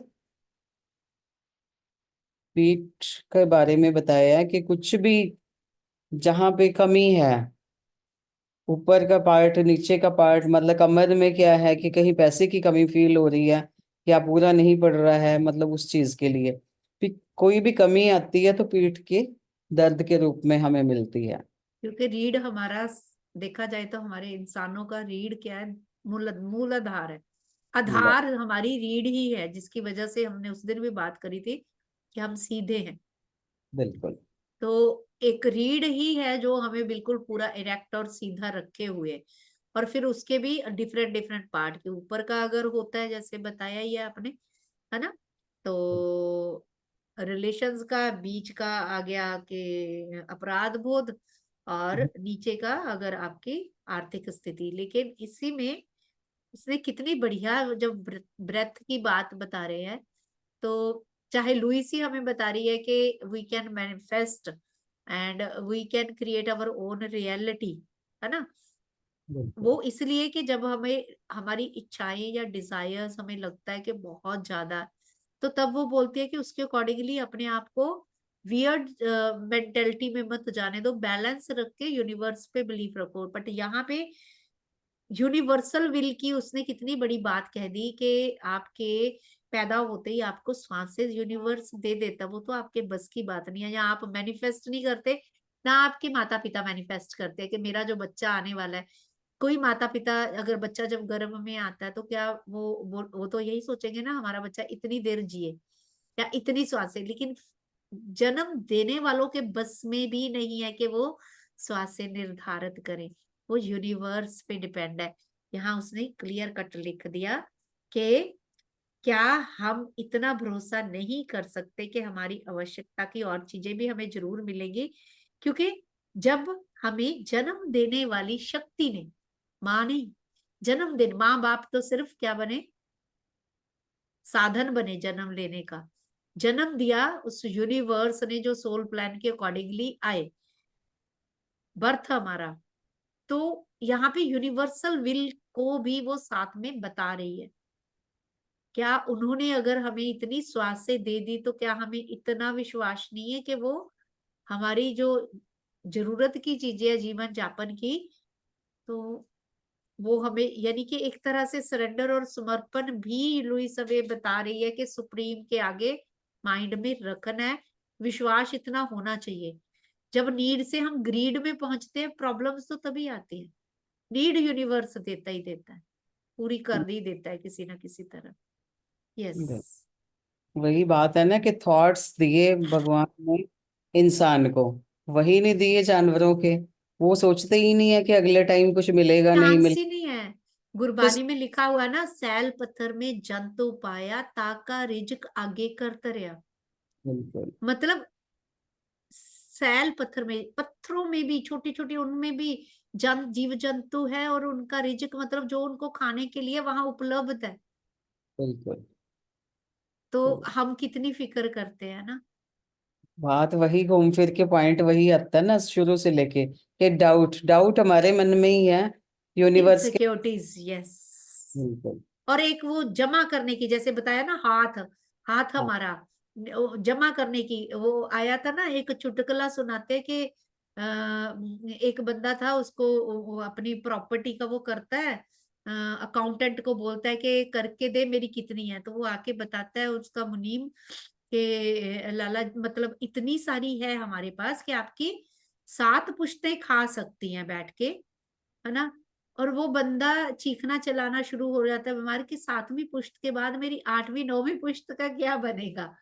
पेट के बारे में बताया है कि कुछ भी जहां पे कमी है, ऊपर का पार्ट, नीचे का पार्ट, मतलब कमर में क्या है कि कहीं पैसे की कमी फील हो रही है या पूरा नहीं पड़ रहा है, मतलब उस चीज के लिए फिर कोई भी कमी आती है तो पीठ के दर्द के रूप में हमें मिलती है। क्योंकि रीढ़ हमारा, देखा जाए तो हमारे इंसानों का रीढ़ क्या है, मूल आधार है। आधार हमारी रीढ़ ही है, जिसकी वजह से हमने उस दिन भी बात करी थी कि हम सीधे हैं। बिल्कुल। तो एक रीढ़ ही है जो हमें बिल्कुल पूरा इरेक्ट और सीधा रखे हुए है। और फिर उसके भी डिफरेंट डिफरेंट पार्ट के ऊपर का अगर होता है, जैसे बताया ही है आपने, है ना। तो रिलेशंस का, बीच का आ गया कि अपराध बोध, और नीचे का अगर आपकी आर्थिक स्थिति। लेकिन इसी में इसने कितनी बढ़िया, जब ब्रेथ की बात बता रहे हैं, तो चाहे लुइसी हमें बता रही है कि we can manifest and we can create our own reality, है ना। बिल्कुल। वो इसलिए कि जब हमें हमारी इच्छाएं या डिजायर्स हमें लगता है कि बहुत ज्यादा, तो तब वो बोलती है कि उसके अकॉर्डिंगली अपने आप को वियर्ड मेंटेलिटी में मत जाने दो, बैलेंस रख के यूनिवर्स पे बिलीव रखो। बट यहाँ पे यूनिवर्सल विल की उसने कितनी बड़ी बात कह दी कि आपके पैदा होते ही आपको सांसें यूनिवर्स दे देता, वो तो आपके बस की बात नहीं है। या आप मैनिफेस्ट नहीं करते, ना आपके माता पिता मैनिफेस्ट करते कि मेरा जो बच्चा आने वाला है। कोई माता पिता, अगर बच्चा जब गर्भ में आता है तो क्या वो तो यही सोचेंगे ना हमारा बच्चा इतनी देर जिए या इतनी सांसें। लेकिन जन्म देने वालों के बस में भी नहीं है कि वो सांसें निर्धारित करें, वो यूनिवर्स पे डिपेंड है। यहाँ उसने क्लियर कट लिख दिया कि क्या हम इतना भरोसा नहीं कर सकते कि हमारी आवश्यकता की और चीजें भी हमें जरूर मिलेंगी। क्योंकि जब हमें जन्म देने वाली शक्ति ने, माँ नहीं, जन्मदिन, माँ बाप तो सिर्फ क्या बने, साधन बने जन्म लेने का। जन्म दिया उस यूनिवर्स ने जो सोल प्लान के अकॉर्डिंगली आए, बर्थ हमारा। तो यहाँ पे यूनिवर्सल विल को भी वो साथ में बता रही है। क्या उन्होंने अगर हमें इतनी श्वासें दे दी, तो क्या हमें इतना विश्वास नहीं है कि वो हमारी जो जरूरत की चीजें है जीवन यापन की, तो वो हमें, यानी कि एक तरह से सरेंडर और समर्पण भी लुईस अवे बता रही है कि सुप्रीम के आगे माइंड में रखना है। विश्वास इतना होना चाहिए। जब नीड से हम ग्रीड में पहुंचते हैं, प्रॉब्लम्स तो तभी आती है। नीड यूनिवर्स देता ही देता है, पूरी कर ही देता है किसी ना किसी तरह। यस। वही बात है ना कि थॉट्स दिए भगवान ने इंसान को, वही नहीं दिए जानवरों के। वो सोचते ही नहीं है कि अगले टाइम कुछ मिलेगा नहीं चांस मिल। ही नहीं है। तो गुरबानी में लिखा हुआ ना, सैल पत्थर में जंतु पाया, ताका रिजक आगे कर तरया। बिल्कुल मतलब सैल पत्थर में, पत्थरों में भी, छोटी छोटी उनमें भी जीव जंतु है, और उनका रिजक मतलब जो उनको खाने के लिए वहां उपलब्ध है। बिल्कुल। तो तो हम कितनी फिक्र करते हैं ना। बात वही घूम फिर के पॉइंट वही आता है ना, शुरू से लेके कि डाउट डाउट हमारे मन में ही है, यूनिवर्स के। Insecurities, yes. बिल्कुल। और एक वो जमा करने की, जैसे बताया ना, हाथ हाथ हाँ हमारा वो जमा करने की, वो आया था ना, एक चुटकुला सुनाते कि एक बंदा था, उसको वो अपनी प्रॉपर्टी का वो करता है, अकाउंटेंट को बोलता है कि करके दे मेरी कितनी है, तो वो आके बताता है उसका मुनीम कि लाला, मतलब इतनी सारी है हमारे पास कि आपकी 7 पुश्तें खा सकती हैं बैठ के, है ना। और वो बंदा चीखना चिल्लाना शुरू हो जाता है बीमार की, 7वीं पुश्त के बाद मेरी 8वीं 9वीं पुश्त का क्या बनेगा,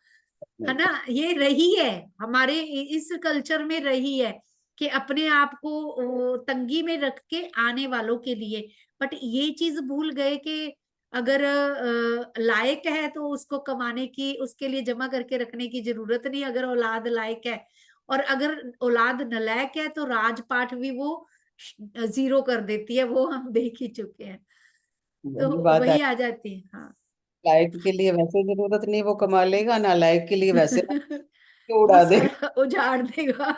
है ना। ये रही है हमारे इस कल्चर में, रही है कि अपने आप को तंगी में रख के आने वालों के लिए। बट ये चीज भूल गए कि अगर लायक है तो उसको कमाने की, उसके लिए जमा करके रखने की जरूरत नहीं, अगर औलाद लायक है। और अगर औलाद नालायक है तो राजपाट भी वो जीरो कर देती है, वो हम देख ही चुके हैं। तो वही बात है। वही आ जाती है, हाँ। लायक के लिए वैसे जरूरत नहीं, वो कमा लेगा, ना लायक के लिए वैसे ना क्यों वो उड़ा देगा। सारा उजाड़ देगा।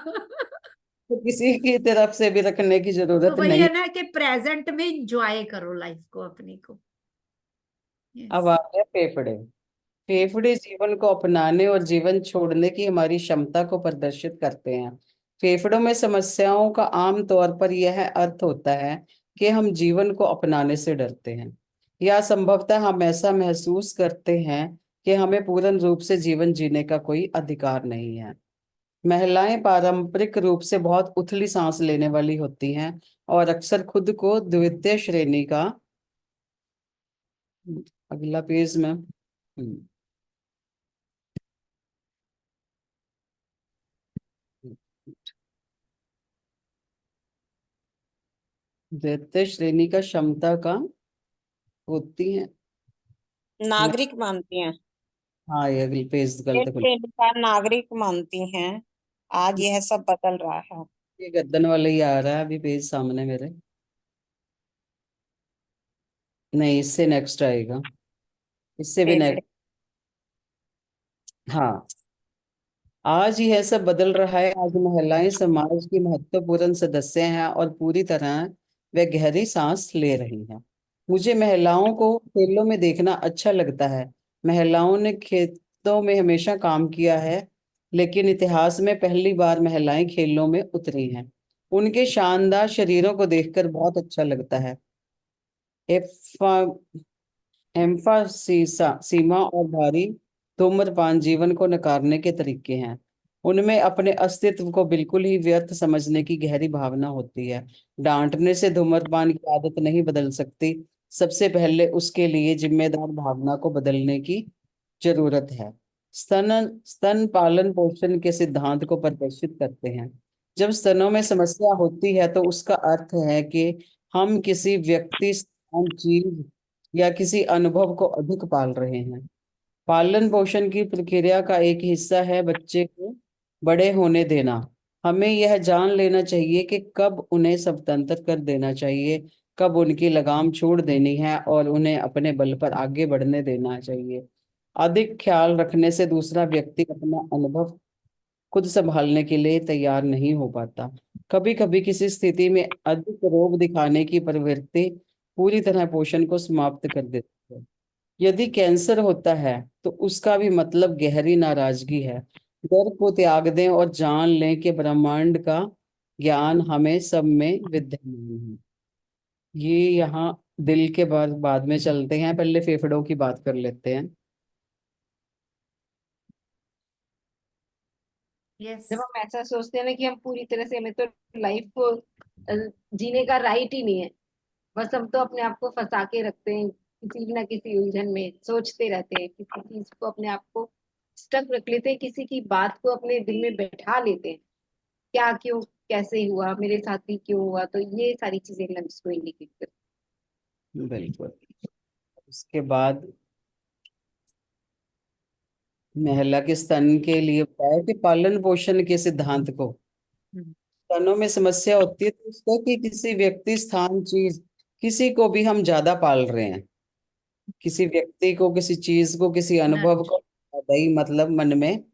तो किसी की तरफ से भी रखने की तो जरूरत वही नहीं। है ना कि प्रेजेंट में इंजॉय करो लाइफ को, अपनी को। अब यस। आ गया फेफड़े। फेफड़े जीवन को अपनाने और जीवन छोड़ने की हमारी क्षमता को प्रदर्शित करते हैं। फेफड़ों में समस्याओं का आम तौर पर यह अर्थ होता है कि हम जीवन को अपनाने से डरते हैं, या संभवतः हम ऐसा महसूस करते हैं कि हमें पूर्ण रूप से जीवन जीने का कोई अधिकार नहीं है। महिलाएं पारंपरिक रूप से बहुत उथली सांस लेने वाली होती हैं और अक्सर खुद को द्वितीय श्रेणी का, अगला पेज में, द्वितीय श्रेणी का क्षमता का होती है। नागरिक मानती हैं। हाँ ये अगली पेज ये गलत खुल। ट्रेन का नागरिक मानती हैं। आज यह सब बदल रहा है। ये गर्दन वाला ही आ रहा है अभी पेज सामने मेरे। नहीं, इससे नेक्स्ट आएगा, इससे भी फेफड़े। नेक्स्ट। हाँ, आज यह सब बदल रहा है। आज महिलाएं समाज की महत्वपूर्ण सदस्य हैं और पूरी तरह वे गहरी सांस ले रही हैं। मुझे महिलाओं को खेलों में देखना अच्छा लगता है। महिलाओं ने खेतों में हमेशा काम किया है, लेकिन इतिहास में पहली बार महिलाएं खेलों में उतरी हैं। उनके शानदार शरीरों को देखकर बहुत अच्छा लगता है। एम्फासीसा सीमा और भारी धूम्रपान जीवन को नकारने के तरीके हैं। उनमें अपने अस्तित्व को बिल्कुल ही व्यर्थ समझने की गहरी भावना होती है। डांटने से धूम्रपान की आदत नहीं बदल सकती। सबसे पहले उसके लिए जिम्मेदार भावना को बदलने की जरूरत है। स्तन पालन पोषण के सिद्धांत को प्रदर्शित करते हैं। जब स्तनों में समस्या होती है तो उसका अर्थ है कि हम किसी व्यक्ति, स्थान, चीज या किसी अनुभव को अधिक पाल रहे हैं। पालन पोषण की प्रक्रिया का एक हिस्सा है बच्चे को बड़े होने देना। हमें यह जान लेना चाहिए कि कब उन्हें स्वतंत्र कर देना चाहिए, कब उनकी लगाम छोड़ देनी है और उन्हें अपने बल पर आगे बढ़ने देना चाहिए। अधिक ख्याल रखने से दूसरा व्यक्ति अपना अनुभव खुद संभालने के लिए तैयार नहीं हो पाता। कभी कभी किसी स्थिति में अधिक रोब दिखाने की प्रवृत्ति पूरी तरह पोषण को समाप्त कर देती है। यदि कैंसर होता है तो उसका भी मतलब गहरी नाराजगी है। डर को त्याग दें और जान लें कि ब्रह्मांड का ज्ञान हमें सब में विद्यमान है। ये यहाँ दिल के बाद में चलते हैं, पहले फेफड़ों की बात कर लेते हैं। यस। जब हम ऐसा सोचते हैं ना कि हम पूरी तरह से, हमें तो लाइफ को जीने का राइट ही नहीं है, बस हम तो अपने आप को फंसा के रखते हैं किसी ना किसी उलझन में, सोचते रहते हैं किसी चीज को, अपने आप को स्टक रख लेते हैं, किसी की बात को अपने दिल में बैठा लेते हैं। क्या क्यों कैसे हुआ, मेरे साथ भी क्यों हुआ, तो ये सारी चीजें लंग्स को इंडिकेट करती बिल्कुल। उसके बाद महिला के स्तन के लिए बताया कि पालन पोषण के सिद्धांत को, हम्म, स्तनों में समस्या होती है तो उसको कि किसी व्यक्ति, स्थान, चीज, किसी को भी हम ज्यादा पाल रहे हैं, किसी व्यक्ति को, किसी चीज को, किसी अनुभव नर्च को ज्यादा ही मतलब मन में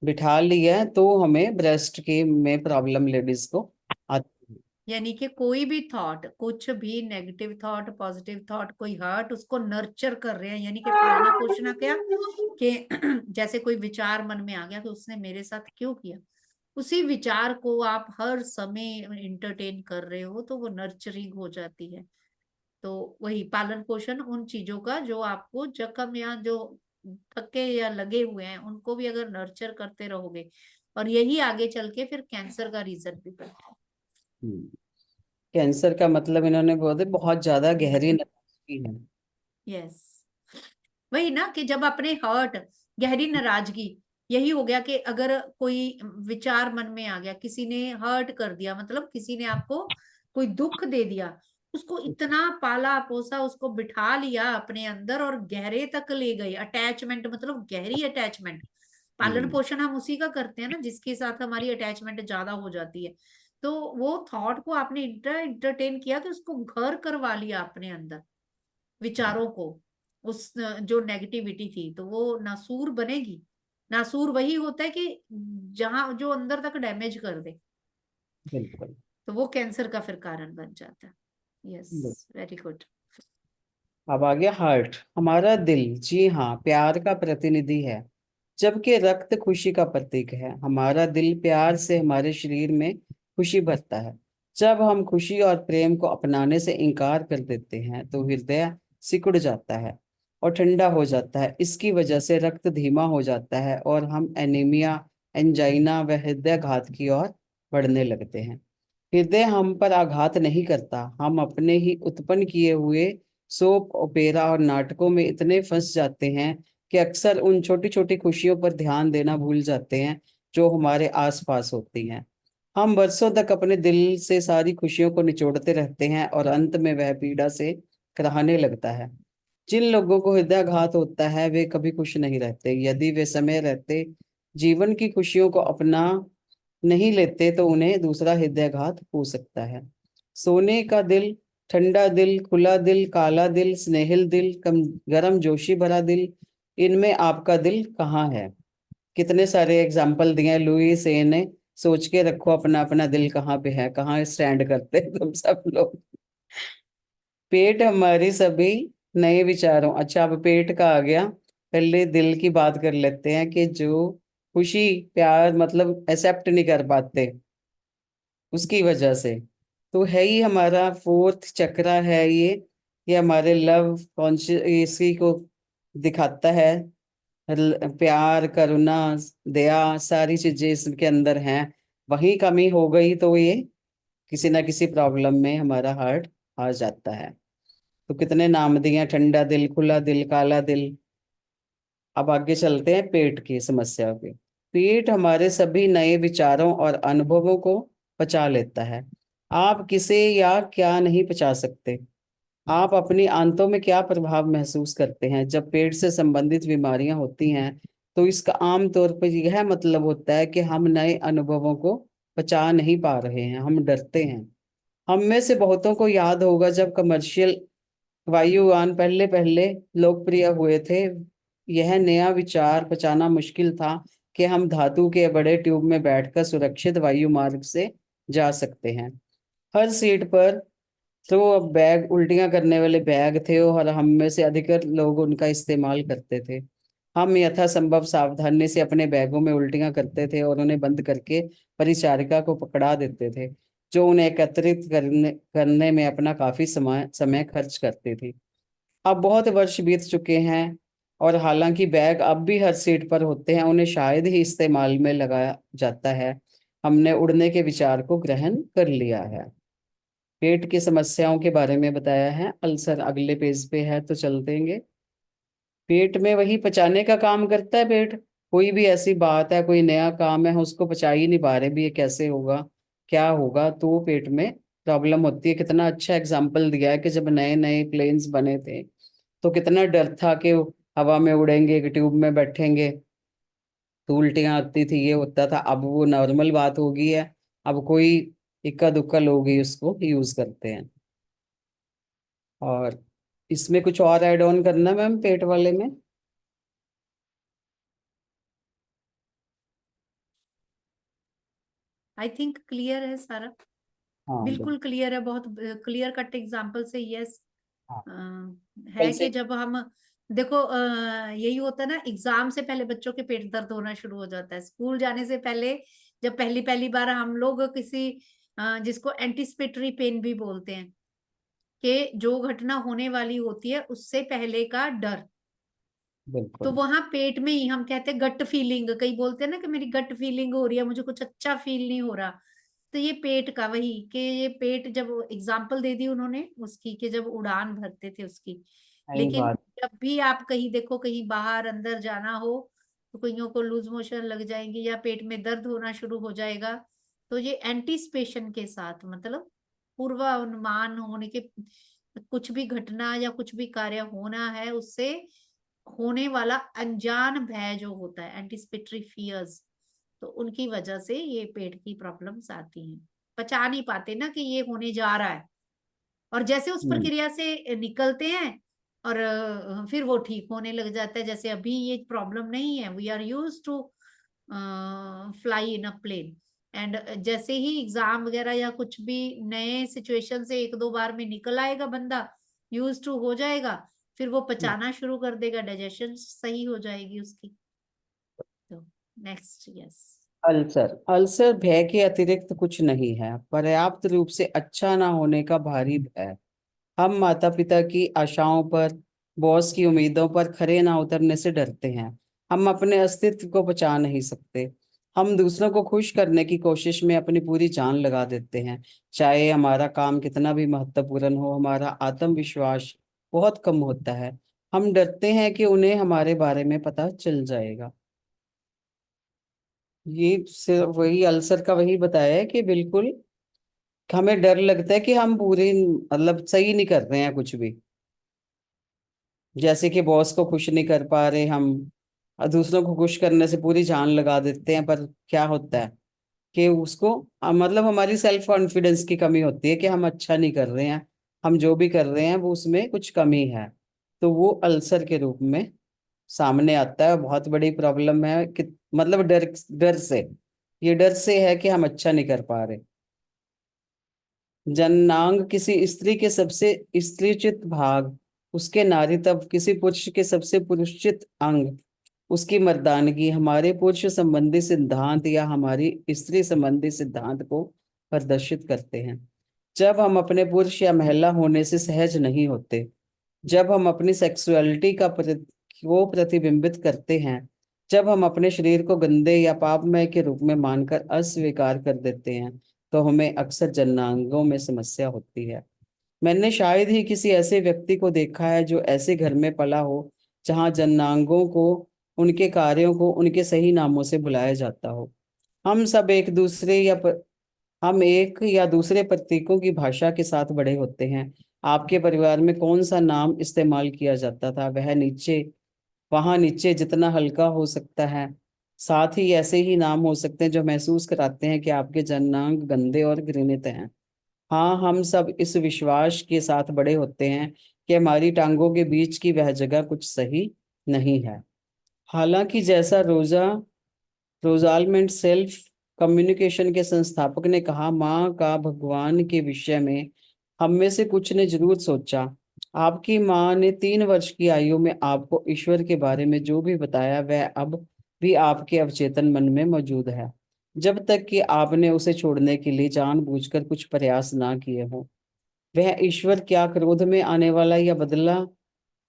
बिठा लिया है, तो हमें ब्रेस्ट के में प्रॉब्लम लेडीज को आती है। यानी कि कोई भी थॉट, कुछ भी नेगेटिव थॉट, पॉजिटिव थॉट, कोई हर्ट, उसको नर्चर कर रहे हैं, यानी कि पालना पोषण क्या कि जैसे कोई विचार मन में आ गया कि उसने मेरे साथ क्यों किया, उसी विचार को आप हर समय इंटरटेन कर रहे हो, तो वो नर्चरिंग हो जाती है। तो वही पालन पोषण उन चीजों का जो आपको जख्म या जो थके या लगे हुए हैं उनको भी अगर नर्चर करते रहोगे, और यही आगे चल के फिर कैंसर का रीजन भी बनता है। हम्म। कैंसर का मतलब इन्होंने बोले बहुत ज्यादा गहरी नाराजगी है। यस, वही ना कि जब अपने हर्ट, गहरी नाराजगी, यही हो गया कि अगर कोई विचार मन में आ गया, किसी ने हर्ट कर दिया, मतलब किसी ने आपको कोई दुख दे दिया, उसको इतना पाला पोसा, उसको बिठा लिया अपने अंदर और गहरे तक ले गए, अटैचमेंट, मतलब गहरी अटैचमेंट। पालन हम्म। पोषण हम उसी का करते हैं ना जिसके साथ हमारी अटैचमेंट ज्यादा हो जाती है। तो वो थॉट को आपने इंटरटेन किया कि उसको घर करवा लिया अपने अंदर, विचारों को, उस जो नेगेटिविटी थी, तो वो नासूर बनेगी। नासूर वही होता है कि जहां जो अंदर तक डैमेज कर दे, बिल्कुल। तो वो कैंसर का फिर कारण बन जाता है। बिल्कुल। Yes, very good. अब आ गया हार्ट, हमारा दिल। जी हाँ, प्यार का प्रतिनिधि है, जबकि रक्त खुशी का प्रतीक है। हमारा दिल प्यार से हमारे शरीर में खुशी भरता है। जब हम खुशी और प्रेम को अपनाने से इनकार कर देते हैं तो हृदय सिकुड़ जाता है और ठंडा हो जाता है। इसकी वजह से रक्त धीमा हो जाता है और हम एनीमिया, एंजाइना व हृदय घात की ओर बढ़ने लगते हैं। हृदय हम पर आघात नहीं करता, हम अपने ही उत्पन्न किए हुए सोप ओपेरा और नाटकों में इतने फंस जाते हैं कि अक्सर उन छोटी छोटी खुशियों पर ध्यान देना भूल जाते हैं जो हमारे आसपास होती हैं। हम वर्षों तक अपने दिल से सारी खुशियों को निचोड़ते रहते हैं और अंत में वह पीड़ा से कराहने लगता है। जिन लोगों को हृदयाघात होता है वे कभी खुश नहीं रहते। यदि वे समय रहते जीवन की खुशियों को अपना नहीं लेते तो उन्हें दूसरा हृदयाघात हो सकता है। सोने का दिल, ठंडा दिल, खुला दिल, काला दिल, स्नेहिल दिल, कम गरम जोशी भरा दिल, इनमें आपका दिल कहाँ है? कितने सारे एग्जाम्पल दिए हैं लुई से ने। सोच के रखो अपना अपना दिल कहाँ पे है, कहाँ स्टैंड करते हैं तुम सब लोग। पेट हमारी सभी नए विचारों, अच्छा अब पेट का आ गया। पहले दिल की बात कर लेते हैं कि जो खुशी प्यार मतलब एक्सेप्ट नहीं कर पाते उसकी वजह से, तो है ही हमारा फोर्थ चक्रा है ये हमारे लव कॉन्शियस इसी को दिखाता है। प्यार, करुणा, दया, सारी चीजें इसके अंदर हैं। वही कमी हो गई तो ये किसी ना किसी प्रॉब्लम में हमारा हार्ट आ जाता है। तो कितने नाम दिए हैं, ठंडा दिल, खुला दिल, काला दिल। अब आगे चलते हैं पेट की समस्या पे। पेट हमारे सभी नए विचारों और अनुभवों को पचा लेता है। आप किसे या क्या नहीं पचा सकते। आप अपनी आंतों में क्या प्रभाव महसूस करते हैं जब पेट से संबंधित बीमारियां होती हैं? तो इसका आम तौर पर यह मतलब होता है कि हम नए अनुभवों को पचा नहीं पा रहे हैं, हम डरते हैं। हम में से बहुतों को याद होगा जब कमर्शियल वायुयान पहले पहले लोकप्रिय हुए थे। यह नया विचार पचाना मुश्किल था कि हम धातु के बड़े ट्यूब में बैठकर सुरक्षित वायु मार्ग से जा सकते हैं। हर सीट पर तो बैग, उल्टियां करने वाले बैग थे और हम में से अधिकतर लोग उनका इस्तेमाल करते थे। हम यथासंभव सावधानी से अपने बैगों में उल्टियां करते थे और उन्हें बंद करके परिचारिका को पकड़ा देते थे, जो उन्हें एकत्रित करने में अपना काफी समय समय खर्च करती थी। अब बहुत वर्ष बीत चुके हैं और हालांकि बैग अब भी हर सीट पर होते हैं, उन्हें शायद ही इस्तेमाल में लगाया जाता है। हमने उड़ने के विचार को ग्रहण कर लिया है। पेट की समस्याओं के बारे में बताया है, अल्सर अगले पेज पे है तो चल देंगे। पेट में वही पचाने का काम करता है पेट। कोई भी ऐसी बात है, कोई नया काम है, उसको पचा ही नहीं पा रहे भी, ये कैसे होगा, क्या होगा, तो पेट में प्रॉब्लम होती है। कितना अच्छा एग्जाम्पल दिया है कि जब नए नए प्लेन्स बने थे तो कितना डर था कि हवा में उड़ेंगे कि ट्यूब में बैठेंगे, तो उल्टियां आती थी, ये होता था। अब वो नॉर्मल बात हो गई है। अब कोई इक्का दुक्का लोग ही उसको यूज करते हैं। और इसमें कुछ और ऐड ऑन करना मैम, पेट वाले में? आई थिंक क्लियर है सारा, हाँ बिल्कुल क्लियर है, बहुत क्लियर कट एग्जांपल से। यस, हाँ। है कैसे? कि जब हम देखो, यही होता है ना, एग्जाम से पहले बच्चों के पेट दर्द होना शुरू हो जाता है, स्कूल जाने से पहले। जब पहली पहली बार हम लोग किसी जिसको एंटिसिपेटरी पेन भी बोलते हैं, कि जो घटना होने वाली होती है उससे पहले का डर, तो बिल्कुल। वहां पेट में ही हम कहते हैं गट फीलिंग, कई बोलते हैं ना कि मेरी गट फीलिंग हो रही है, मुझे कुछ अच्छा फील नहीं हो रहा। तो ये पेट का वही, कि ये पेट, जब एग्जाम्पल दे दी उन्होंने उसकी, कि जब उड़ान भरते थे उसकी। सही लेकिन बात। जब भी आप कहीं देखो, कहीं बाहर अंदर जाना हो, तो कईयों को लूज मोशन लग जाएंगी या पेट में दर्द होना शुरू हो जाएगा, तो ये एंटीसिपेशन के साथ, मतलब पूर्वानुमान होने के, कुछ भी घटना या कुछ भी कार्य होना है, उससे होने वाला अनजान भय जो होता है, एंटिसिपेटरी फियर्स, तो उनकी वजह से ये पेट की प्रॉब्लम्स आती हैं। पचा नहीं पाते ना कि ये होने जा रहा है, और जैसे उस हम्म। प्रक्रिया से निकलते हैं, और फिर वो ठीक होने लग जाता है। जैसे अभी ये प्रॉब्लम नहीं है, we are use to fly in a plane, and जैसे ही एग्जाम वगैरह या कुछ भी नए सिचुएशन से एक दो बार में निकल आएगा बंदा, यूज टू हो जाएगा, फिर वो पचाना शुरू कर देगा, डाइजेशन सही हो जाएगी उसकी। तो नेक्स्ट, यस। अल्सर। अल्सर भय के अतिरिक्त कुछ नहीं है, पर्याप्त रूप से अच्छा ना होने का भारी भय। हम माता पिता की आशाओं पर, बॉस की उम्मीदों पर खरे ना उतरने से डरते हैं। हम अपने अस्तित्व को बचा नहीं सकते। हम दूसरों को खुश करने की कोशिश में अपनी पूरी जान लगा देते हैं। चाहे हमारा काम कितना भी महत्वपूर्ण हो, हमारा आत्मविश्वास बहुत कम होता है। हम डरते हैं कि उन्हें हमारे बारे में पता चल जाएगा। ये सिर्फ वही अल्सर का वही बताया है कि बिल्कुल हमें डर लगता है कि हम पूरे मतलब सही नहीं कर रहे हैं कुछ भी। जैसे कि बॉस को खुश नहीं कर पा रहे हम, और दूसरों को खुश करने से पूरी जान लगा देते हैं, पर क्या होता है कि उसको मतलब हमारी सेल्फ कॉन्फिडेंस की कमी होती है कि हम अच्छा नहीं कर रहे हैं, हम जो भी कर रहे हैं वो उसमें कुछ कमी है। तो वो अल्सर के रूप में सामने आता है। बहुत बड़ी प्रॉब्लम है कि मतलब डर, डर से, ये डर से है कि हम अच्छा नहीं कर पा रहे। जननांग किसी स्त्री के सबसे स्त्रीचित भाग, उसके नारीत्व किसी पुरुष के सबसे पुरुषचित अंग, उसकी मर्दानगी हमारे पुरुष संबंधी सिद्धांत या हमारी स्त्री संबंधी सिद्धांत को प्रदर्शित करते हैं। जब हम अपने पुरुष या महिला होने से सहज नहीं होते, जब हम अपनी सेक्सुअलिटी को प्रतिबिंबित करते हैं, जब हम अपने शरीर को गंदे या पापमय के रूप में मानकर अस्वीकार कर देते हैं, तो हमें अक्सर जननांगों में समस्या होती है। मैंने शायद ही किसी ऐसे व्यक्ति को देखा है जो ऐसे घर में पला हो जहां जननांगों को, उनके कार्यों को उनके सही नामों से बुलाया जाता हो। हम सब एक दूसरे हम एक या दूसरे प्रतीकों की भाषा के साथ बड़े होते हैं। आपके परिवार में कौन सा नाम इस्तेमाल किया जाता था, वह नीचे, वहां नीचे जितना हल्का हो सकता है। साथ ही ऐसे ही नाम हो सकते हैं जो महसूस कराते हैं कि आपके जननांग गंदे और घृणित हैं। हाँ, हम सब इस विश्वास के साथ बड़े होते हैं कि हमारी टांगों के बीच की वह जगह कुछ सही नहीं है। हालांकि जैसा रोजाल्मेंट सेल्फ कम्युनिकेशन के संस्थापक ने कहा, माँ का भगवान के विषय में हम में से कुछ ने जरूर सोचा। आपकी माँ ने 3 वर्ष की आयु में आपको ईश्वर के बारे में जो भी बताया वह अब भी आपके अवचेतन मन में मौजूद है, जब तक कि आपने उसे छोड़ने के लिए जानबूझकर कुछ प्रयास ना किए हो। वह ईश्वर क्या क्रोध में आने वाला या बदला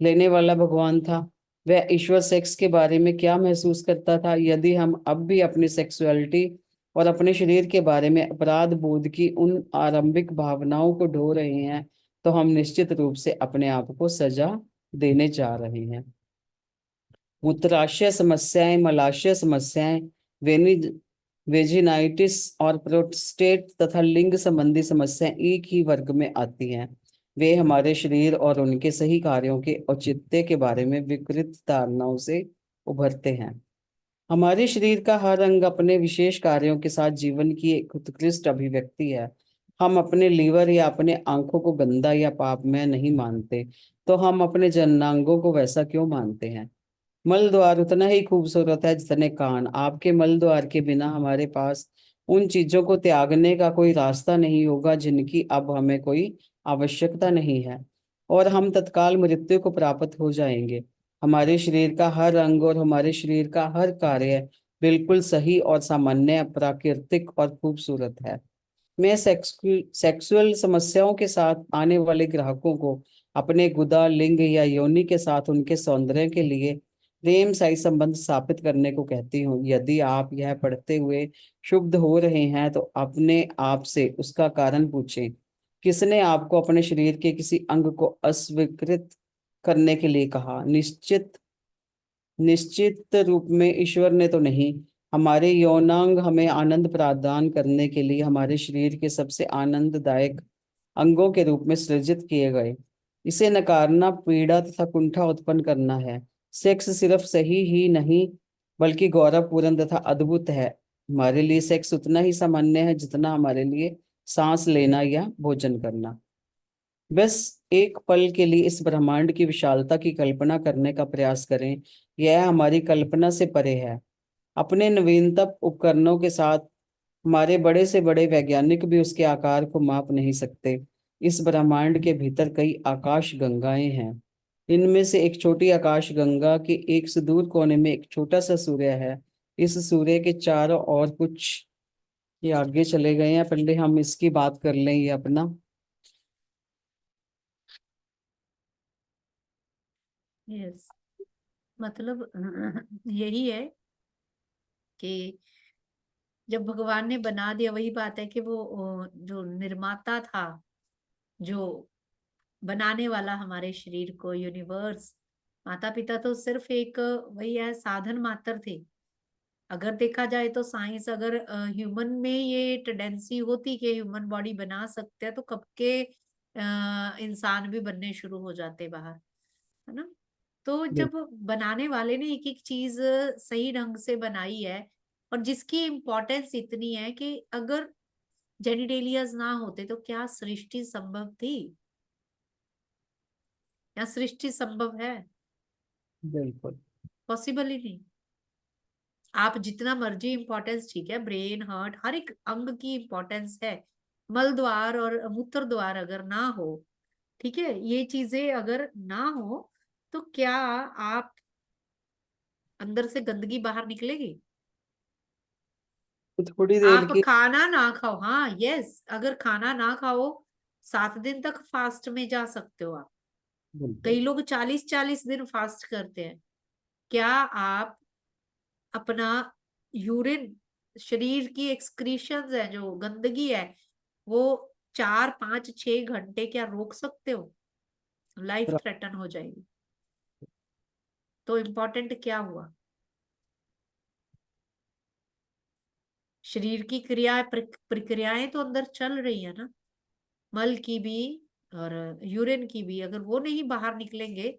लेने वाला भगवान था? वह ईश्वर सेक्स के बारे में क्या महसूस करता था? यदि हम अब भी अपनी सेक्सुअलिटी और अपने शरीर के बारे में अपराध बोध की उन आरंभिक भावनाओं को ढो रहे हैं, तो हम निश्चित रूप से अपने आप को सजा देने जा रहे हैं। मूत्राशय समस्याएं, मलाशय समस्याएं, वेनिस वेजिनाइटिस और प्रोस्टेट तथा लिंग संबंधी समस्याएं एक ही वर्ग में आती हैं। वे हमारे शरीर और उनके सही कार्यों के औचित्य के बारे में विकृत धारणाओं से उभरते हैं। हमारे शरीर का हर अंग अपने विशेष कार्यों के साथ जीवन की एक उत्कृष्ट अभिव्यक्ति है। हम अपने लीवर या अपने आंखों को गंदा या पापमय नहीं मानते, तो हम अपने जननांगों को वैसा क्यों मानते हैं? मल द्वार उतना ही खूबसूरत है जितने कान। आपके मल द्वार के बिना हमारे पास उन चीजों को त्यागने का कोई रास्ता नहीं होगा जिनकी अब हमें कोई आवश्यकता नहीं है, और हम तत्काल मृत्यु को प्राप्त हो जाएंगे। हमारे शरीर का हर अंग और हमारे शरीर का हर कार्य बिल्कुल सही और सामान्य, प्राकृतिक और खूबसूरत है। मैं सेक्सुअल समस्याओं के साथ आने वाले ग्राहकों को अपने गुदा, लिंग या योनि के साथ उनके सौंदर्य के लिए प्रेम सही संबंध स्थापित करने को कहती हूँ। यदि आप यह पढ़ते हुए क्षुब्ध हो रहे हैं तो अपने आप से उसका कारण पूछें। किसने आपको अपने शरीर के किसी अंग को अस्वीकृत करने के लिए कहा? निश्चित रूप में ईश्वर ने तो नहीं। हमारे यौनांग हमें आनंद प्रदान करने के लिए हमारे शरीर के सबसे आनंददायक अंगों के रूप में सृजित किए गए। इसे नकारना पीड़ा तथा कुंठा उत्पन्न करना है। सेक्स सिर्फ सही ही नहीं बल्कि गौरवपूर्ण तथा अद्भुत है। हमारे लिए सेक्स उतना ही सामान्य है जितना हमारे लिए सांस लेना या भोजन करना। बस एक पल के लिए इस ब्रह्मांड की विशालता की कल्पना करने का प्रयास करें। यह हमारी कल्पना से परे है। अपने नवीनतम उपकरणों के साथ हमारे बड़े से बड़े वैज्ञानिक भी उसके आकार को माप नहीं सकते। इस ब्रह्मांड के भीतर कई आकाश गंगाएं हैं। इनमें से एक छोटी आकाश गंगा के एक सुदूर कोने में एक छोटा सा सूर्य है। इस सूर्य के चारों ओर कुछ, ये आगे चले गए हैं, पहले हम इसकी बात कर लें। ये अपना यस, मतलब यही है कि जब भगवान ने बना दिया, वही बात है कि वो जो निर्माता था, जो बनाने वाला हमारे शरीर को, यूनिवर्स, माता पिता तो सिर्फ एक वही है, साधन मात्र थे। अगर देखा जाए तो साइंस अगर ह्यूमन में ये टेंडेंसी होती कि ह्यूमन बॉडी बना सकते हैं तो कब के इंसान भी बनने शुरू हो जाते बाहर, है ना। तो जब बनाने वाले ने एक एक चीज सही ढंग से बनाई है, और जिसकी इम्पोर्टेंस इतनी है कि अगर जेनिटेलियाज ना होते तो क्या सृष्टि संभव थी? या सृष्टि संभव है? बिल्कुल पॉसिबल ही नहीं। आप जितना मर्जी इंपॉर्टेंस, ठीक है, ब्रेन, हार्ट, हर एक अंग की इंपॉर्टेंस है। मल द्वार और मूत्र द्वार अगर ना हो, ठीक है, ये चीजें अगर ना हो, तो क्या आप अंदर से गंदगी बाहर निकलेगी? तो थोड़ी देर आप की खाना ना खाओ, हाँ यस, अगर खाना ना खाओ 7 दिन तक फास्ट में जा सकते हो आप। बिल्कुल कई लोग 40-40 दिन फास्ट करते हैं। क्या आप अपना यूरिन, शरीर की एक्सक्रीशंस है, जो गंदगी है, वो 4-5-6 घंटे क्या रोक सकते हो? लाइफ थ्रेटन हो जाएगी। तो इम्पोर्टेंट क्या हुआ? शरीर की प्रक्रियाएं तो अंदर चल रही है ना, मल की भी और यूरिन की भी। अगर वो नहीं बाहर निकलेंगे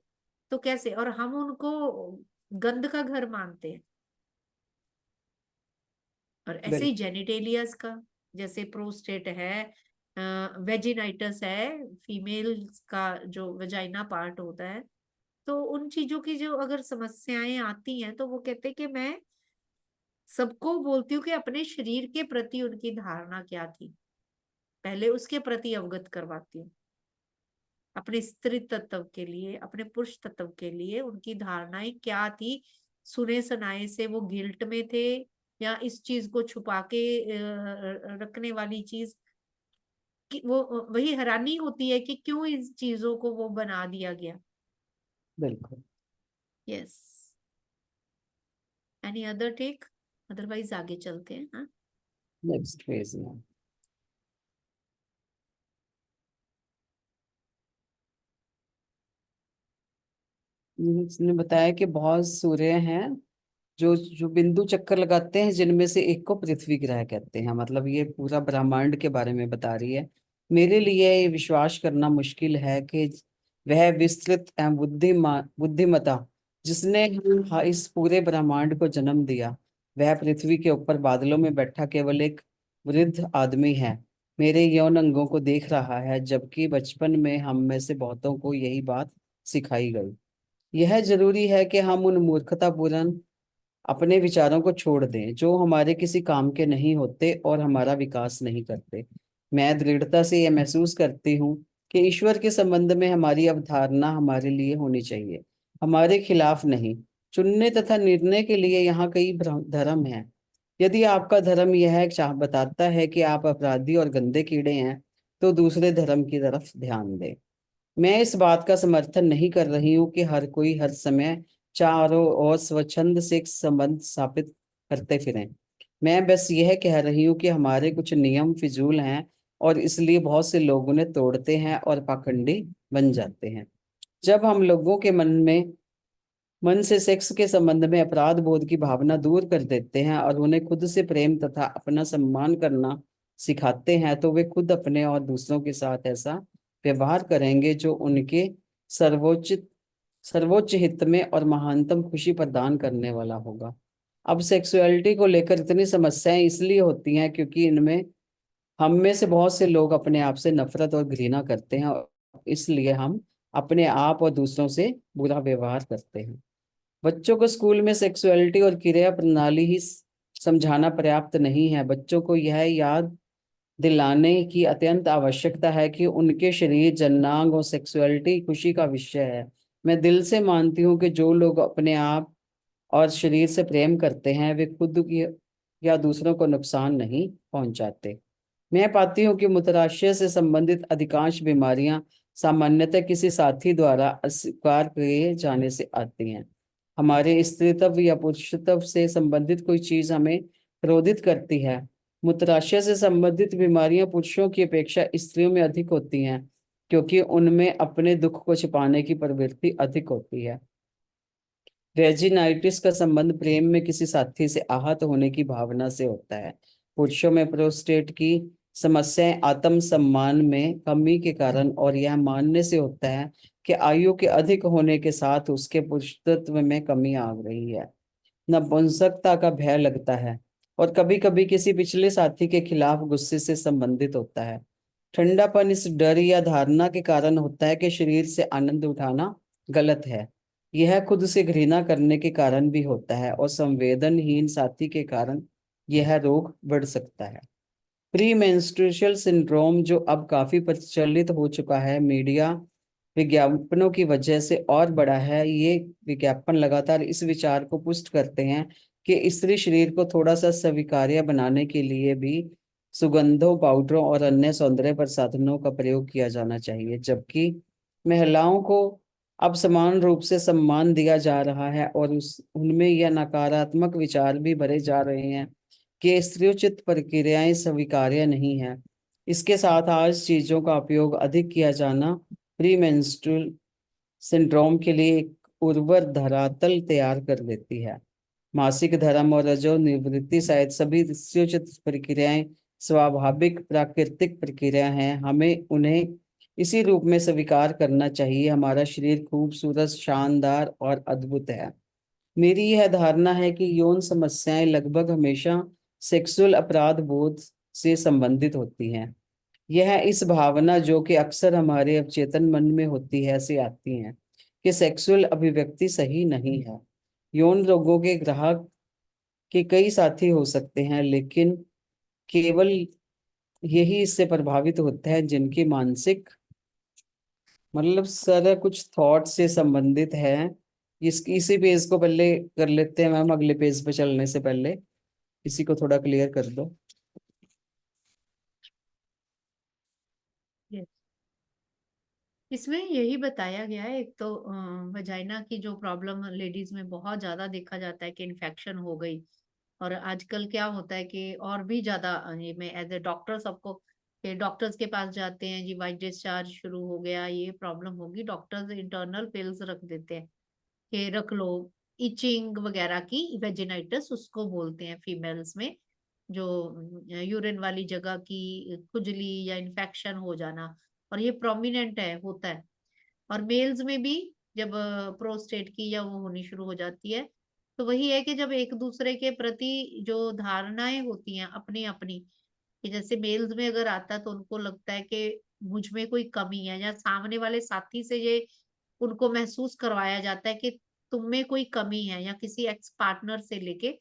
तो कैसे? और हम उनको गंद का घर मानते हैं। और ऐसे बिल्कुल ही जेनिटेलियास का, जैसे प्रोस्टेट है, वेजिनाइटस है, फीमेल का जो वेजाइना पार्ट होता है, तो उन चीजों की जो अगर समस्याएं आती हैं तो वो कहते हैं कि मैं सबको बोलती हूँ कि अपने शरीर के प्रति उनकी धारणा क्या थी, पहले उसके प्रति अवगत करवाती हूँ। अपने स्त्री तत्व के लिए, अपने पुरुष तत्व के लिए उनकी धारणाएं क्या थी? सुने सुनाए से वो गिल्ट में थे, या इस चीज को छुपा के रखने वाली चीज कि वो वही हैरानी होती है कि क्यों इन चीजों को वो बना दिया गया। बिल्कुल। Yes, any other take? Otherwise आगे चलते हैं। हाँ, नेक्स्ट फेज में इसने बताया कि बहुत सूर्य हैं जो जो बिंदु चक्कर लगाते हैं, जिनमें से एक को पृथ्वी ग्रह कहते हैं। मतलब ये पूरा ब्रह्मांड के बारे में बता रही है। मेरे लिए ये विश्वास करना मुश्किल है कि वह विस्तृत एवं बुद्धिमता जिसने इस पूरे ब्रह्मांड को जन्म दिया, वह पृथ्वी के ऊपर बादलों में बैठा केवल एक वृद्ध आदमी है, मेरे यौन अंगों को देख रहा है, जबकि बचपन में हम में से बहुतों को यही बात सिखाई गई। यह जरूरी है कि हम उन मूर्खतापूर्ण अपने विचारों को छोड़ दें जो हमारे किसी काम के नहीं होते और हमारा विकास नहीं करते। मैं दृढ़ता से यह महसूस करती हूँ कि ईश्वर के संबंध में हमारी अवधारणा हमारे लिए होनी चाहिए, हमारे खिलाफ नहीं। चुनने तथा निर्णय के लिए यहाँ कई धर्म हैं। यदि आपका धर्म यह चाह बताता है कि आप अपराधी और गंदे कीड़े हैं, तो दूसरे धर्म की तरफ ध्यान दें। मैं इस बात का समर्थन नहीं कर रही हूँ कि हर कोई हर समय चारों ओर स्वच्छंद से एक संबंध स्थापित करते फिरें। मैं बस यह कह रही हूँ कि हमारे कुछ नियम फिजूल हैं और इसलिए बहुत से लोग उन्हें तोड़ते हैं और पाखंडी बन जाते हैं। जब हम लोगों के मन से सेक्स के संबंध में अपराध बोध की भावना दूर कर देते हैं और उन्हें खुद से प्रेम तथा अपना सम्मान करना सिखाते हैं, तो वे खुद अपने और दूसरों के साथ ऐसा व्यवहार करेंगे जो उनके सर्वोच्च सर्वोच्च हित में और महानतम खुशी प्रदान करने वाला होगा। अब सेक्सुअलिटी को लेकर इतनी समस्याएं इसलिए होती हैं क्योंकि इनमें हम में से बहुत से लोग अपने आप से नफरत और घृणा करते हैं, और इसलिए हम अपने आप और दूसरों से बुरा व्यवहार करते हैं। बच्चों को स्कूल में सेक्सुअलिटी और क्रिया प्रणाली ही समझाना पर्याप्त नहीं है। बच्चों को यह याद दिलाने की अत्यंत आवश्यकता है कि उनके शरीर, जननांग और सेक्सुअलिटी खुशी का विषय है। मैं दिल से मानती हूँ कि जो लोग अपने आप और शरीर से प्रेम करते हैं, वे खुद की या दूसरों को नुकसान नहीं पहुंचाते। मैं पाती हूँ कि मूत्राशय से संबंधित अधिकांश बीमारियां सामान्यतः किसी साथी द्वारा अस्वीकार किए जाने से आती हैं। हमारे स्त्रीत्व या पुरुषत्व से संबंधित कोई चीज हमें क्रोधित करती है। मूत्राशय से संबंधित बीमारियां पुरुषों की अपेक्षा स्त्रियों में अधिक होती हैं, क्योंकि उनमें अपने दुख को छिपाने की प्रवृत्ति अधिक होती है। वेजिनाइटिस का संबंध प्रेम में किसी साथी से आहत होने की भावना से होता है। पुरुषों में प्रोस्टेट की समस्याएं आत्म सम्मान में कमी के कारण और यह मानने से होता है कि आयु के अधिक होने के साथ उसके पुरुषत्व में कमी आ रही है। नपुंसकता का भय लगता है और कभी कभी किसी पिछले साथी के खिलाफ गुस्से से संबंधित होता है। ठंडापन इस डर या धारणा के कारण होता है कि शरीर से आनंद उठाना गलत है। यह खुद से घृणा करने के कारण भी होता है और संवेदनहीन साथी के कारण यह रोग बढ़ सकता है। प्री मेंस्ट्रुअल सिंड्रोम, जो अब काफी प्रचलित हो चुका है, मीडिया विज्ञापनों की वजह से और बड़ा है। ये विज्ञापन लगातार इस विचार को पुष्ट करते हैं कि स्त्री शरीर को थोड़ा सा स्वीकार्य बनाने के लिए भी सुगंधों, पाउडरों और अन्य सौंदर्य प्रसाधनों का प्रयोग किया जाना चाहिए, जबकि महिलाओं को अब समान रूप से सम्मान दिया जा रहा है और उनमें यह नकारात्मक विचार भी भरे जा रहे हैं कि स्त्रीउचित प्रक्रियाएं स्वीकार्य नहीं है। इसके साथ आज चीजों का उपयोग अधिक किया जाना प्री मेंस्ट्रुअल सिंड्रोम के लिए एक उर्वर धरातल तैयार कर देती है। मासिक धर्म और रजो निवृत्ति शायद सभी स्त्रीउचित प्रक्रियाएं स्वाभाविक प्राकृतिक प्रक्रिया हैं। हमें उन्हें इसी रूप में स्वीकार करना चाहिए। हमारा शरीर खूबसूरत, शानदार और अद्भुत है। मेरी यह धारणा है कि यौन समस्याएं लगभग हमेशा सेक्सुअल अपराध बोध से संबंधित होती हैं। यह इस भावना जो कि अक्सर हमारे अवचेतन मन में होती है से आती हैं कि सेक्सुअल अभिव्यक्ति सही नहीं है। यौन रोगों के ग्राहक के कई साथी हो सकते हैं, लेकिन केवल यही इससे प्रभावित होते हैं जिनकी मानसिक मतलब सारा कुछ थॉट से संबंधित है। इसी पेज को पहले कर लेते हैं मैम, अगले पेज पे चलने से पहले इसी को थोड़ा क्लियर कर दो। Yes. इसमें यही बताया गया है। एक तो वजाइना की जो प्रॉब्लम लेडीज में बहुत ज्यादा देखा जाता है कि इन्फेक्शन हो गई, और आजकल क्या होता है कि और भी ज्यादा ये मैं एज ए डॉक्टर सबको डॉक्टर्स के पास जाते हैं जी, वाइट डिस्चार्ज शुरू हो गया, ये प्रॉब्लम होगी, डॉक्टर्स इंटरनल पिल्स रख देते हैं कि रख लो, इचिंग वगैरह की, वेजिनाइटिस उसको बोलते हैं फीमेल्स में, जो यूरिन वाली जगह की खुजली या इन्फेक्शन हो जाना, और ये प्रोमिनेंट है, होता है। और मेल्स में भी जब प्रोस्टेट की या वो होनी शुरू हो जाती है, तो वही है कि जब एक दूसरे के प्रति जो धारणाएं होती हैं अपनी अपनी, कि जैसे मेल्स में अगर आता है तो उनको लगता है कि मुझ में कोई कमी है, या सामने वाले साथी से ये उनको महसूस करवाया जाता है कि तुम में कोई कमी है, या किसी एक्स पार्टनर से लेके,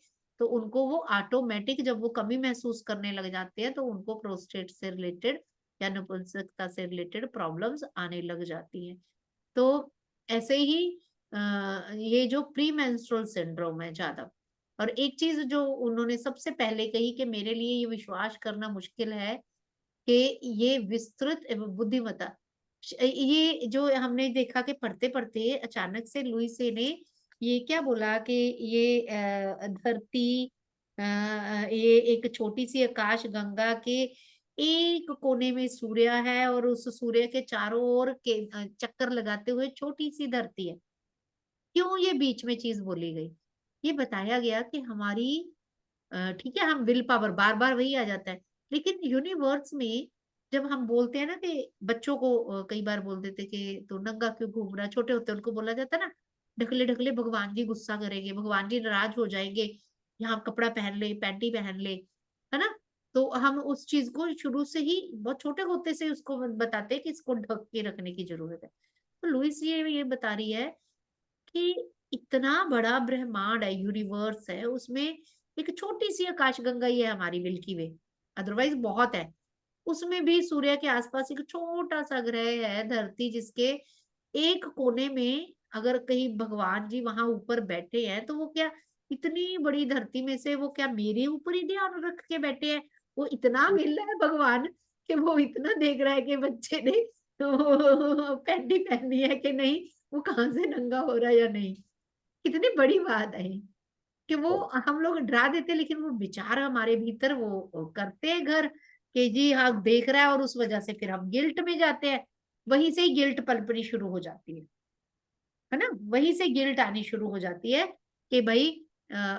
तो उनको वो ऑटोमेटिक जब वो कमी महसूस करने लग जाते हैं तो उनको प्रोस्टेट से रिलेटेड या नपुंसकता से रिलेटेड प्रॉब्लम्स आने लग जाती हैं। तो ऐसे ही ये जो प्री मेंस्ट्रुअल सिंड्रोम है ज्यादा। और एक चीज जो उन्होंने सबसे पहले कही कि मेरे लिए ये विश्वास करना मुश्किल है कि ये विस्तृत एवं बुद्धिमत्ता, ये जो हमने देखा कि पढ़ते पढ़ते अचानक से लुईसे ने ये क्या बोला कि ये धरती, ये एक छोटी सी आकाश गंगा के एक कोने में सूर्य है, और उस सूर्य के चारों ओर के चक्कर लगाते हुए छोटी सी धरती है। क्यों ये बीच में चीज बोली गई? ये बताया गया कि हमारी ठीक है, हम विल पावर बार बार वही आ जाता है, लेकिन यूनिवर्स में जब हम बोलते हैं ना कि बच्चों को कई बार बोल देते कि तू नंगा क्यों घूम रहा है, छोटे होते उनको बोला जाता है ना, ढकले ढकले भगवान जी गुस्सा करेंगे, भगवान जी नाराज हो जाएंगे, यहाँ कपड़ा पहन ले, पैंटी पहन ले, है ना। तो हम उस चीज को शुरू से ही बहुत छोटे होते से उसको बताते हैं कि इसको ढक के रखने की जरूरत है। तो लुइस ये बता रही है कि इतना बड़ा ब्रह्मांड है, यूनिवर्स है, उसमें एक छोटी सी आकाशगंगा ही है हमारी मिल्की वे, अदरवाइज बहुत है। उसमें भी सूर्य के आसपास एक छोटा सा ग्रह है धरती, जिसके एक कोने में अगर कहीं भगवान जी वहां ऊपर बैठे हैं तो वो क्या इतनी बड़ी धरती में से वो क्या मेरे ऊपर ही ध्यान रख के बैठे हैं? वो इतना मिल रहा है भगवान कि वो इतना देख रहा है कि बच्चे ने तो पैंटी पहनी है कि नहीं, वो कहाँ से नंगा हो रहा है या नहीं। कितनी बड़ी बात है कि वो हम लोग डरा देते, लेकिन वो विचार हमारे भीतर वो करते हैं घर, कि जी हाँ देख रहा है, और उस वजह से फिर हम गिल्ट में जाते हैं। वहीं से ही गिल्ट पलपनी शुरू हो जाती है ना, वहीं से गिल्ट आनी शुरू हो जाती है कि भाई आ,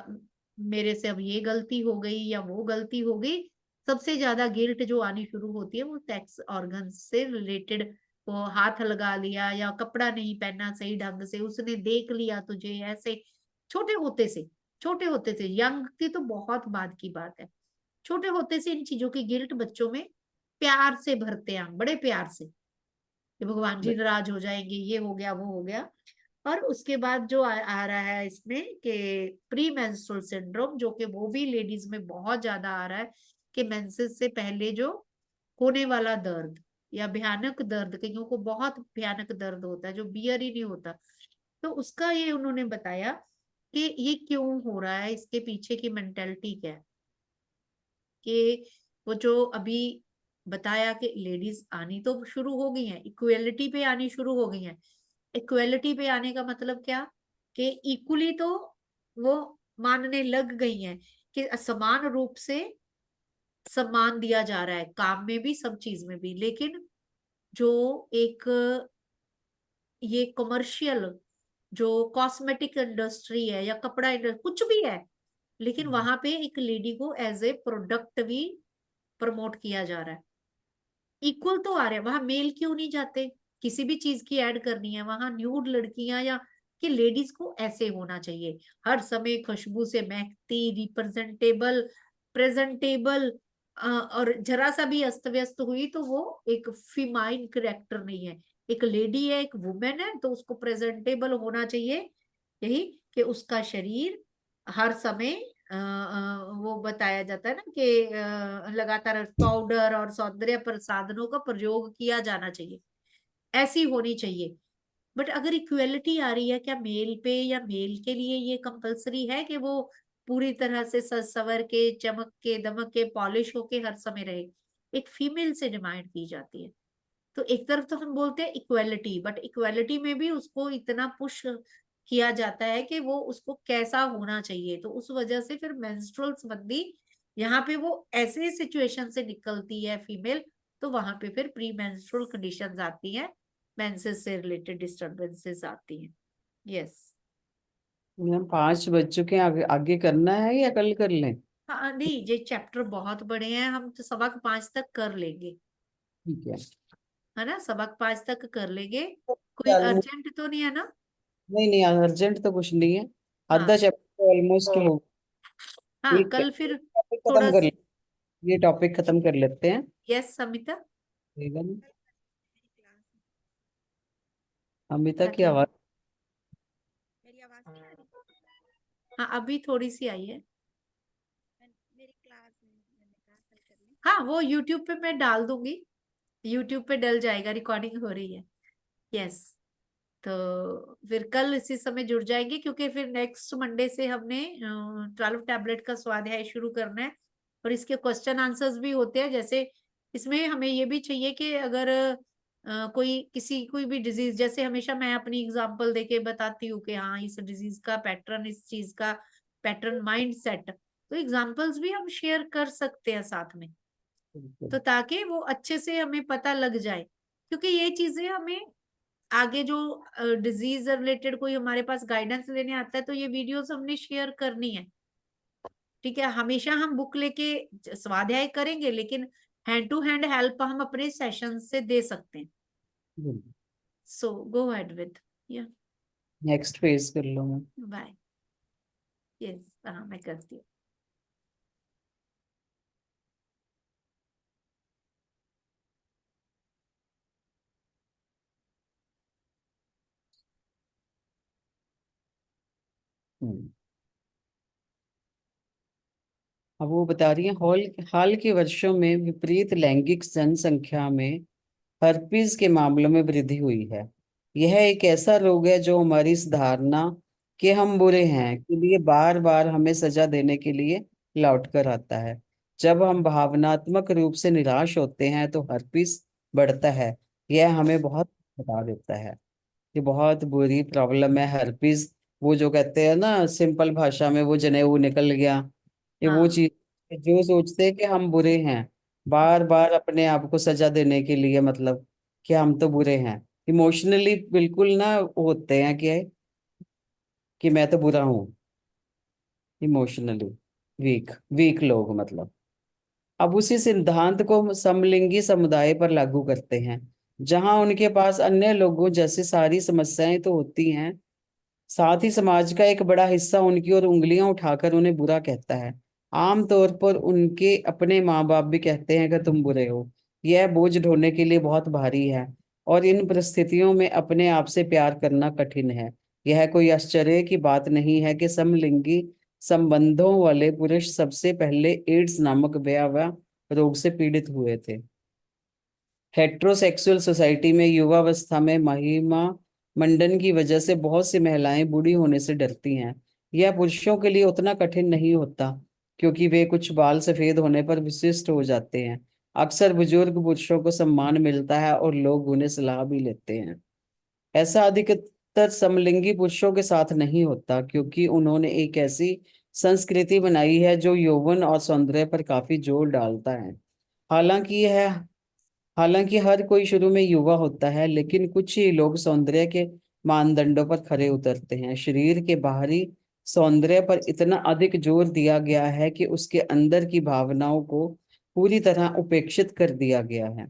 मेरे से अब ये गलती हो गई या वो गलती हो गई। सबसे ज्यादा गिल्ट जो आनी शुरू होती है वो सेक्स ऑर्गन से रिलेटेड, वो हाथ लगा लिया या कपड़ा नहीं पहना सही ढंग से, उसने देख लिया तुझे ऐसे, छोटे होते से, छोटे होते से, यंग की तो बहुत बाद की बात है, छोटे होते से इन चीजों की गिल्ट बच्चों में प्यार से भरते हैं हम, बड़े प्यार से, कि भगवान जी नाराज हो जाएंगे, ये हो गया वो हो गया। और उसके बाद जो आ रहा है इसमें कि प्री मेंस्ट्रुअल सिंड्रोम, जो कि वो भी लेडीज में बहुत ज्यादा आ रहा है, कि मेंसेस से पहले जो होने वाला दर्द या भयानक दर्द, कईयों को बहुत भयानक दर्द होता है जो बियर ही नहीं होता। तो उसका ये उन्होंने बताया कि ये क्यों हो रहा है, इसके पीछे की मेंटेलिटी क्या है। कि वो जो अभी बताया कि लेडीज आनी तो शुरू हो गई हैं, इक्वेलिटी पे आनी शुरू हो गई हैं। इक्वेलिटी पे आने का मतलब क्या, कि इक्वली तो वो मानने लग गई हैं कि समान रूप से सम्मान दिया जा रहा है, काम में भी सब चीज में भी। लेकिन जो एक ये कमर्शियल जो कॉस्मेटिक इंडस्ट्री है या कपड़ा इंडस्ट्री कुछ भी है, लेकिन वहां पे एक लेडी को एज ए प्रोडक्ट भी प्रमोट किया जा रहा है। इक्वल तो आ रहे हैं, वहां मेल क्यों नहीं जाते, किसी भी चीज की ऐड करनी है वहां न्यूड लड़कियां, या कि लेडीज को ऐसे होना चाहिए, हर समय खुशबू से महकती, रिप्रेजेंटेबल, प्रेजेंटेबल, और जरा सा भी अस्त व्यस्त हुई तो वो एक फीमाइन करेक्टर नहीं है। एक लेडी है, एक वुमेन है, तो उसको प्रेजेंटेबल होना चाहिए, यही कि उसका शरीर हर समय वो बताया जाता है ना कि लगातार पाउडर और सौंदर्य प्रसाधनों का प्रयोग किया जाना चाहिए, ऐसी होनी चाहिए। बट अगर इक्वेलिटी आ रही है, क्या मेल पे या मेल के लिए ये कंपलसरी है कि वो पूरी तरह से सज सवर के, चमक के, दमक के, पॉलिश होके हर समय रहे? एक फीमेल से डिमांड की जाती है। तो एक तरफ तो हम बोलते हैं इक्वेलिटी, बट इक्वेलिटी में भी उसको इतना पुश किया जाता है कि वो उसको कैसा होना चाहिए, तो उस वजह से फिर मेंस्ट्रुअल संबंधी यहाँ पे वो ऐसे सिचुएशन से निकलती है फीमेल, तो वहां पे फिर प्री मेंस्ट्रुअल कंडीशंस आती हैं, मेंसेस से रिलेटेड डिस्टर्बेंसेस आती हैं। यस। मैम 5 बज चुके हैं, आगे आगे करना है या कल कर लें? हाँ नहीं, ये चैप्टर बहुत बड़े हैं, हम तो सबक 5 तक कर लेंगे, ठीक है। है ना, सबक 5 तक कर लेंगे। कोई ऑलमोस्ट, अर्जेंट तो नहीं है ना? नहीं नहीं, अर्जेंट तो कुछ नहीं है। आधा हाँ चैप्टर ऑलमोस्ट हो। हाँ, एक कल फिर टॉपिक खत्म थोड़ा। कर ये टॉपिक खत्म कर लेते हैं। यस अमिता, ठीक है ना? अमिता क्या की कह रही? आवाज। मेरी आवाज नहीं आ रही? हाँ अभी थोड़ी सी आई है। मेरी क्लास में मैंने कहा कल कर लें। हाँ वो यूट्यूब पे मैं डाल दूंगी, यूट्यूब पे डल जाएगा, रिकॉर्डिंग हो रही है। यस, तो फिर कल इसी समय जुड़ जाएंगे, क्योंकि फिर नेक्स्ट मंडे से हमने 12 टैबलेट का स्वाध्याय शुरू करना है, और इसके क्वेश्चन आंसर्स भी होते हैं। जैसे इसमें हमें ये भी चाहिए कि अगर कोई भी डिजीज, जैसे हमेशा मैं अपनी एग्जांपल देके बताती हूँ कि हाँ इस डिजीज का पैटर्न, इस चीज का पैटर्न, माइंड सेट, तो एग्जांपल्स भी हम शेयर कर सकते हैं साथ में, तो ताकि वो अच्छे से हमें पता लग जाए, क्योंकि ये चीजें हमें आगे जो डिजीज रिलेटेड कोई हमारे पास गाइडेंस लेने आता है, तो ये वीडियोस हमने शेयर करनी है। ठीक है, हमेशा हम बुक लेके स्वाध्याय करेंगे, लेकिन हैंड टू हैंड हेल्प हम अपने सेशन से दे सकते हैं। सो गो अहेड विद, या नेक्स्ट फेज कर लो मैम। बाय। यस हाँ मैं करती हूँ। हम्म। अब वो बता रही है, हाल के वर्षों में विपरीत लैंगिक जनसंख्या में हर्पीज के मामलों में वृद्धि हुई है। यह एक ऐसा रोग है जो हमारी इस धारणा कि हम बुरे हैं के लिए बार बार हमें सजा देने के लिए लौट कर आता है। जब हम भावनात्मक रूप से निराश होते हैं तो हर्पीज बढ़ता है। यह हमें बहुत बता देता है। ये बहुत बुरी प्रॉब्लम है हर्पीज। वो जो कहते हैं ना सिंपल भाषा में, वो जनेऊ निकल गया। ये वो हाँ चीज जो सोचते हैं कि हम बुरे हैं, बार बार अपने आप को सजा देने के लिए, मतलब कि हम तो बुरे हैं, इमोशनली बिल्कुल ना होते हैं कि मैं तो बुरा हूँ। इमोशनली वीक वीक लोग, मतलब अब उसी सिद्धांत को हम समलिंगी समुदाय पर लागू करते हैं, जहां उनके पास अन्य लोगों जैसी सारी समस्याएं तो होती हैं, साथ ही समाज का एक बड़ा हिस्सा उनकी ओर उंगलियां उठाकर उन्हें बुरा कहता है। आमतौर पर उनके अपने माँ बाप भी कहते हैं कि तुम बुरे हो। यह बोझ ढोने के लिए बहुत भारी है, और इन परिस्थितियों में अपने आप से प्यार करना कठिन है। यह कोई आश्चर्य की बात नहीं है कि समलिंगी संबंधों वाले पुरुष सबसे पहले एड्स नामक भयावह रोग से पीड़ित हुए थे। हेट्रोसेक्सुअल सोसाइटी में युवावस्था में महिमा मंडन की वजह से बहुत सी महिलाएं बूढ़ी होने से डरती हैं। यह पुरुषों के लिए उतना कठिन नहीं होता, क्योंकि वे कुछ बाल सफेद होने पर विशिष्ट हो जाते हैं। अक्सर बुजुर्ग पुरुषों को सम्मान मिलता है और लोग उन्हें सलाह भी लेते हैं। ऐसा अधिकतर समलिंगी पुरुषों के साथ नहीं होता, क्योंकि उन्होंने एक ऐसी संस्कृति बनाई है जो यौवन और सौंदर्य पर काफी जोर डालता है। हालांकि यह हालांकि हर कोई शुरू में युवा होता है, लेकिन कुछ ही लोग सौंदर्य के मानदंडों पर खरे उतरते हैं। शरीर के बाहरी सौंदर्य पर इतना अधिक जोर दिया गया है कि उसके अंदर की भावनाओं को पूरी तरह उपेक्षित कर दिया गया है।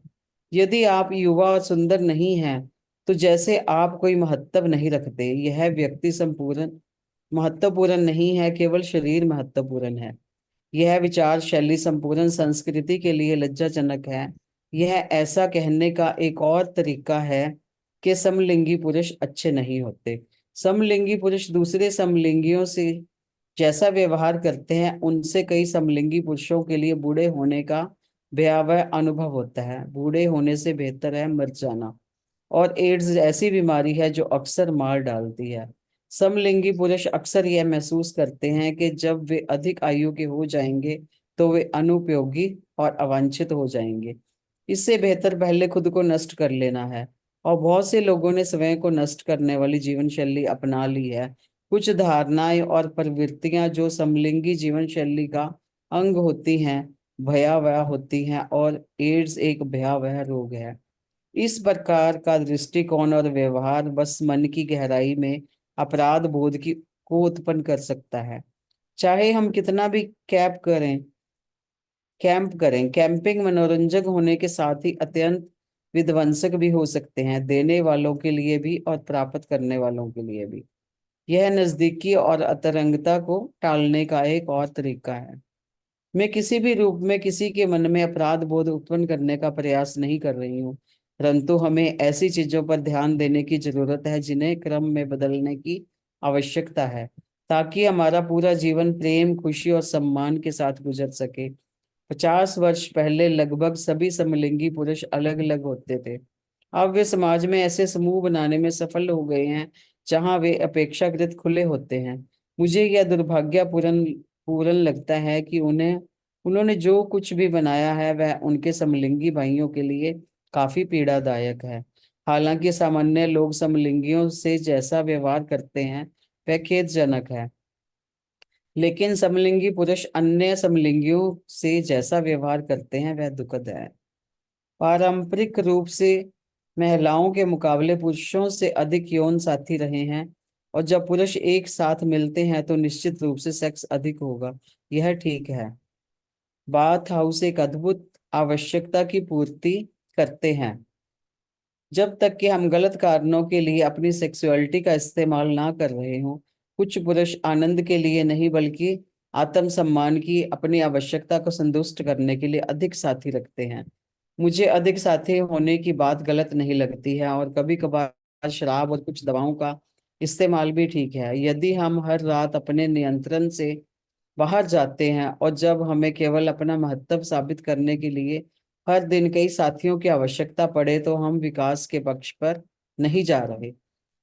यदि आप युवा और सुंदर नहीं हैं, तो जैसे आप कोई महत्व नहीं रखते। यह व्यक्ति संपूर्ण महत्वपूर्ण नहीं है, केवल शरीर महत्वपूर्ण है। यह विचार शैली संपूर्ण संस्कृति के लिए लज्जाजनक है। यह ऐसा कहने का एक और तरीका है कि समलिंगी पुरुष अच्छे नहीं होते। समलिंगी पुरुष दूसरे समलिंगियों से जैसा व्यवहार करते हैं, उनसे कई समलिंगी पुरुषों के लिए बूढ़े होने का भयावह अनुभव होता है। बूढ़े होने से बेहतर है मर जाना। और एड्स ऐसी बीमारी है जो अक्सर मार डालती है। समलिंगी पुरुष अक्सर यह महसूस करते हैं कि जब वे अधिक आयु के हो जाएंगे तो वे अनुपयोगी और अवांछित हो जाएंगे। इससे बेहतर पहले खुद को नष्ट कर लेना है। और बहुत से लोगों ने स्वयं को नष्ट करने वाली जीवन शैली अपना ली है। कुछ धारणाएं और प्रवृत्तियां जो समलिंगी जीवन शैली का अंग होती हैं, भयावह होती हैं, और एड्स एक भयावह रोग है। इस प्रकार का दृष्टिकोण और व्यवहार बस मन की गहराई में अपराध बोध की को उत्पन्न कर सकता है। चाहे हम कितना भी कैंपिंग मनोरंजक होने के साथ ही अत्यंत विध्वंसक भी हो सकते हैं, देने वालों के लिए भी और प्राप्त करने वालों के लिए भी। यह नजदीकी और अंतरंगता को टालने का एक और तरीका है। मैं किसी भी रूप में किसी के मन में अपराध बोध उत्पन्न करने का प्रयास नहीं कर रही हूँ, परंतु हमें ऐसी चीजों पर ध्यान देने की जरूरत है जिन्हें क्रम में बदलने की आवश्यकता है, ताकि हमारा पूरा जीवन प्रेम, खुशी और सम्मान के साथ गुजर सके। 50 वर्ष पहले लगभग सभी समलिंगी पुरुष अलग अलग होते थे। अब वे समाज में ऐसे समूह बनाने में सफल हो गए हैं जहां वे अपेक्षाकृत खुले होते हैं। मुझे यह दुर्भाग्यपूर्ण पूर्ण लगता है कि उन्होंने जो कुछ भी बनाया है वह उनके समलिंगी भाइयों के लिए काफी पीड़ादायक है। हालांकि सामान्य लोग समलिंगियों से जैसा व्यवहार करते हैं वह खेदजनक है, लेकिन समलिंगी पुरुष अन्य समलिंगियों से जैसा व्यवहार करते हैं वह दुखद है। पारंपरिक रूप से महिलाओं के मुकाबले पुरुषों से अधिक यौन साथी रहे हैं, और जब पुरुष एक साथ मिलते हैं तो निश्चित रूप से सेक्स अधिक होगा। यह ठीक है। बाथ हाउस एक अद्भुत आवश्यकता की पूर्ति करते हैं, जब तक कि हम गलत कारणों के लिए अपनी सेक्सुअलिटी का इस्तेमाल ना कर रहे हों। कुछ पुरुष आनंद के लिए नहीं बल्कि आत्मसम्मान की अपनी आवश्यकता को संतुष्ट करने के लिए अधिक साथी रखते हैं। मुझे अधिक साथी होने की बात गलत नहीं लगती है, और कभी कभार शराब और कुछ दवाओं का इस्तेमाल भी ठीक है, यदि हम हर रात अपने नियंत्रण से बाहर जाते हैं और जब हमें केवल अपना महत्व साबित करने के लिए हर दिन कई साथियों की आवश्यकता पड़े तो हम विकास के पक्ष पर नहीं जा रहे।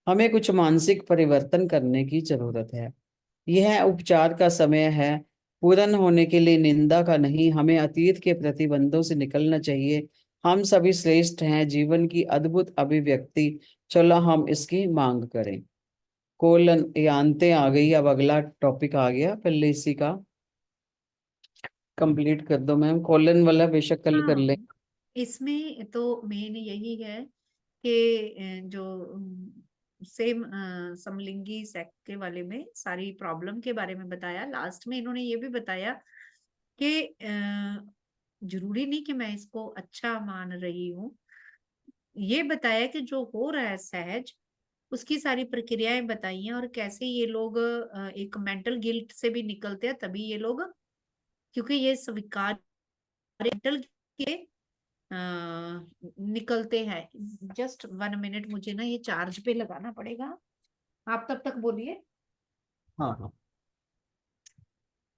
हमें कुछ मानसिक परिवर्तन करने की जरूरत है। यह उपचार का समय है, पूर्ण होने के लिए निंदा का नहीं। हमें अतीत के प्रतिबंधों से निकलना चाहिए। हम सभी श्रेष्ठ हैं, जीवन की अद्भुत अभिव्यक्ति। चलो हम इसकी मांग करें। कोलन ये अंते आ गई, अब अगला टॉपिक आ गया, पहले इसी का कंप्लीट कर दो मैम। कोलन वाला बेशक कल कर ले। हाँ, इसमें तो मेन यही है कि जो सेम समलिंगी सेक्स के वाले में सारी प्रॉब्लम के बारे में बताया। लास्ट में इन्होंने ये भी बताया कि जरूरी नहीं कि मैं इसको अच्छा मान रही हूँ। ये बताया कि जो हो रहा है सहज, उसकी सारी प्रक्रियाएं बताई हैं और कैसे ये लोग एक मेंटल गिल्ट से भी निकलते हैं, तभी ये लोग, क्योंकि ये स्वीकार मेंटल के निकलते हैं। जस्ट 1 मिनट, मुझे ना ये चार्ज पे लगाना पड़ेगा, आप तब तक बोलिए। हाँ हाँ,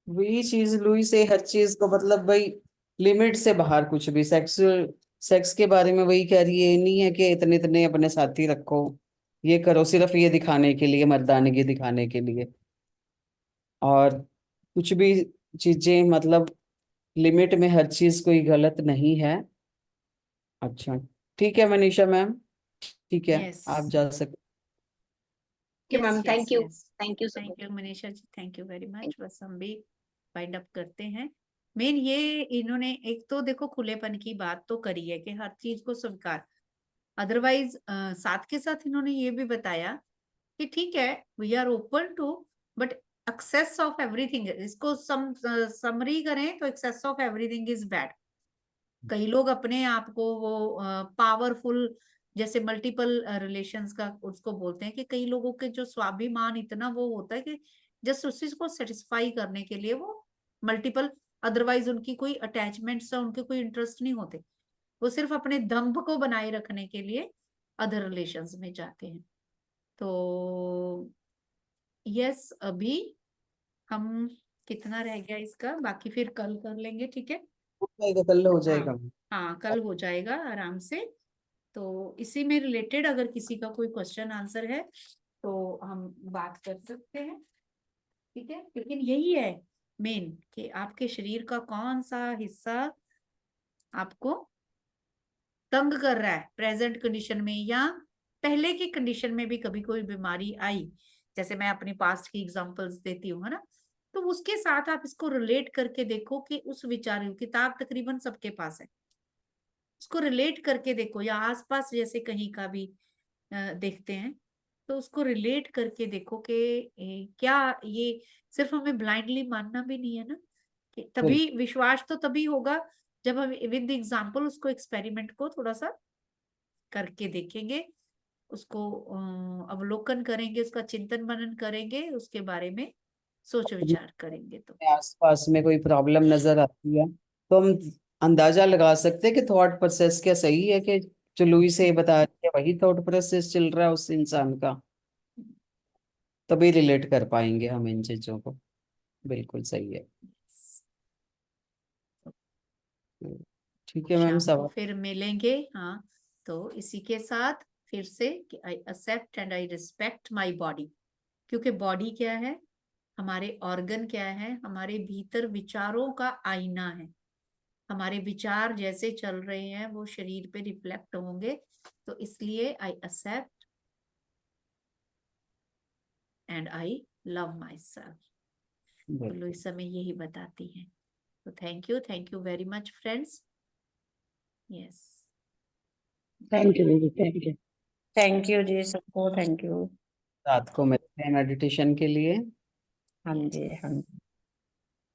वही चीज लुई से हर चीज को मतलब भाई लिमिट से बाहर कुछ भी सेक्स के बारे में वही कह रही है। ये नहीं है कि इतने इतने अपने साथी रखो, ये करो सिर्फ ये दिखाने के लिए, मर्दानगी दिखाने के लिए। और कुछ भी चीजें मतलब लिमिट में, हर चीज कोई गलत नहीं है। अच्छा, ठीक है मनीषा मैम, ठीक है, यस आप जा सकते। Ma'am, yes thank you yes, so thank much. You Manisha ji, thank you very much. बस हम भी वाइंड अप करते हैं। मेन ये इन्होंने एक तो देखो खुलेपन की बात तो करी है कि हर चीज को स्वीकार, अदरवाइज साथ के साथ इन्होंने ये भी बताया कि ठीक है, we are open to, but excess of everything, इसको समरी करें तो excess of everything is bad. कई लोग अपने आप को वो पावरफुल, जैसे मल्टीपल रिलेशंस का उसको बोलते हैं, कि कई लोगों के जो स्वाभिमान इतना वो होता है कि जस्ट उसी को सेटिस्फाई करने के लिए वो मल्टीपल, अदरवाइज उनकी कोई अटैचमेंट्स या उनके कोई इंटरेस्ट नहीं होते, वो सिर्फ अपने दम्भ को बनाए रखने के लिए अदर रिलेशंस में जाते हैं। तो यस, अभी हम कितना रह गया इसका, बाकी फिर कल कर लेंगे, ठीक है। हो जाएगा, कल हो हाँ जाएगा। हाँ, कल हो जाएगा आराम से। तो इसी में रिलेटेड अगर किसी का कोई क्वेश्चन आंसर है तो हम बात कर सकते हैं, ठीक है। लेकिन यही है मेन कि आपके शरीर का कौन सा हिस्सा आपको तंग कर रहा है प्रेजेंट कंडीशन में, या पहले की कंडीशन में भी कभी कोई बीमारी आई, जैसे मैं अपनी पास्ट की एग्जांपल्स देती हूँ, है ना। तो उसके साथ आप इसको रिलेट करके देखो कि उस विचार, किताब तकरीबन सबके पास है, उसको रिलेट करके देखो, या आसपास जैसे कहीं का भी देखते हैं तो उसको रिलेट करके देखो कि क्या ये सिर्फ हमें ब्लाइंडली मानना भी नहीं है ना, कि तभी विश्वास तो तभी होगा जब हम विद एग्जाम्पल उसको एक्सपेरिमेंट को थोड़ा सा करके देखेंगे, उसको अवलोकन करेंगे, उसका चिंतन मनन करेंगे, उसके बारे में सोच विचार करेंगे। तो आसपास में कोई प्रॉब्लम नजर आती है तो हम अंदाजा लगा सकते हैं कि थॉट प्रोसेस क्या सही है, कि जो लुई से बता रही है वही थॉट प्रोसेस चल रहा है उस इंसान का, तभी रिलेट कर पाएंगे हम इन चीजों को। बिल्कुल सही है। ठीक है मैम, शाम को सब फिर मिलेंगे। हाँ, तो इसी के साथ फिर से कि I accept and I respect my body, क्योंकि बॉडी क्या है, हमारे ऑर्गन क्या है, हमारे भीतर विचारों का आईना है। हमारे विचार जैसे चल रहे हैं वो शरीर पे रिफ्लेक्ट होंगे, तो इसलिए I accept and I love myself. तो लुइसा में यही बताती है। तो thank you very much friends. Yes, thank you दीदी, थैंक यू। थैंक यू जी सबको, थैंक यू। रात को मिलते हैं मेडिटेशन के लिए। हाँ जी, हाँ जी।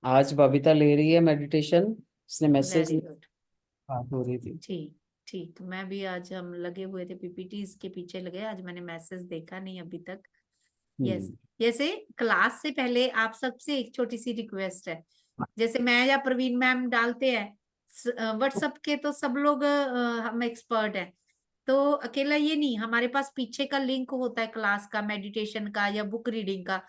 आज बबीता ले रही है मेडिटेशन, उसने मैसेज वेरी गुड। बात हो रही थी। ठीक ठीक, तो मैं भी आज, हम लगे हुए थे पीपीटीज के पीछे लगे, आज मैंने मैसेज देखा नहीं अभी तक। यस, जैसे क्लास से पहले आप सबसे एक छोटी सी रिक्वेस्ट है, जैसे मैं या प्रवीण मैम डालते हैं व्हाट्सएप के, तो सब लोग हम एक्सपर्ट हैं, तो अकेला ये नहीं, हमारे पास पीछे का लिंक होता है क्लास का, मेडिटेशन का या बुक रीडिंग का।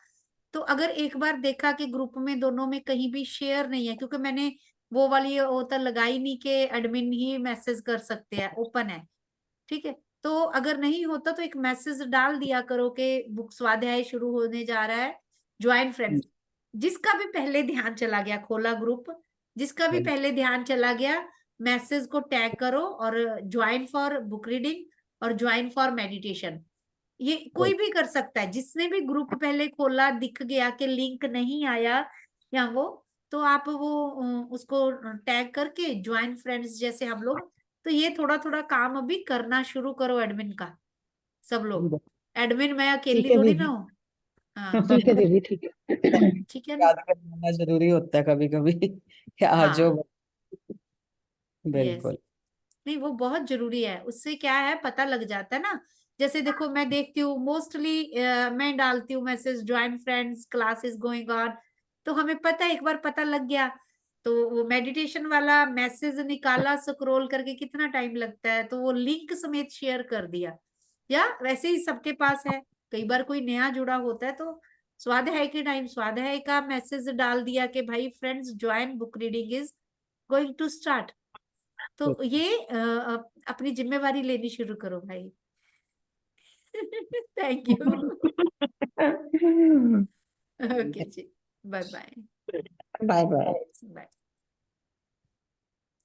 तो अगर एक बार देखा कि ग्रुप में दोनों में कहीं भी शेयर नहीं है, क्योंकि मैंने वो वाली होता लगाई नहीं कि एडमिन ही मैसेज कर सकते हैं, ओपन है, ठीक है। तो अगर नहीं होता तो एक मैसेज डाल दिया करो कि बुक स्वाध्याय शुरू होने जा रहा है, ज्वाइन फ्रेंड्स। जिसका भी पहले ध्यान चला गया, खोला ग्रुप, जिसका भी पहले ध्यान चला गया, मैसेज को टैग करो और ज्वाइन फॉर बुक रीडिंग और ज्वाइन फॉर मेडिटेशन। ये कोई भी कर सकता है, जिसने भी ग्रुप पहले खोला, दिख गया कि लिंक नहीं आया या वो, तो आप वो उसको टैग करके ज्वाइन फ्रेंड्स जैसे हम लोग। तो ये थोड़ा थोड़ा काम अभी करना शुरू करो एडमिन का, सब लोग। एडमिन मैं ठीक अकेली है थोड़ी ना दीदी, हूँ। हाँ, ठीक है दीदी, ठीक है। ठीक है ना। याद करना जरूरी होता है कभी कभी कि आज जो। हाँ, यस, बिल्कुल। नहीं वो बहुत जरूरी है, उससे क्या है पता लग जाता है ना। जैसे देखो, मैं देखती हूँ मोस्टली, मैं डालती हूँ message join friends, class is going on, तो हमें पता है, एक बार पता लग गया, तो वो मेडिटेशन वाला मैसेज निकाला स्क्रॉल करके कितना टाइम लगता है, तो वो लिंक समेत शेयर कर दिया। या वैसे ही सबके पास है, कई बार कोई नया जुड़ा होता है तो स्वाध्याय के टाइम स्वाध्याय का मैसेज डाल दिया कि भाई friends join, book reading is going to start. तो ये अपनी जिम्मेवारी लेनी शुरू करो भाई। Thank you. ओके जी, बाय बाय। Bye bye.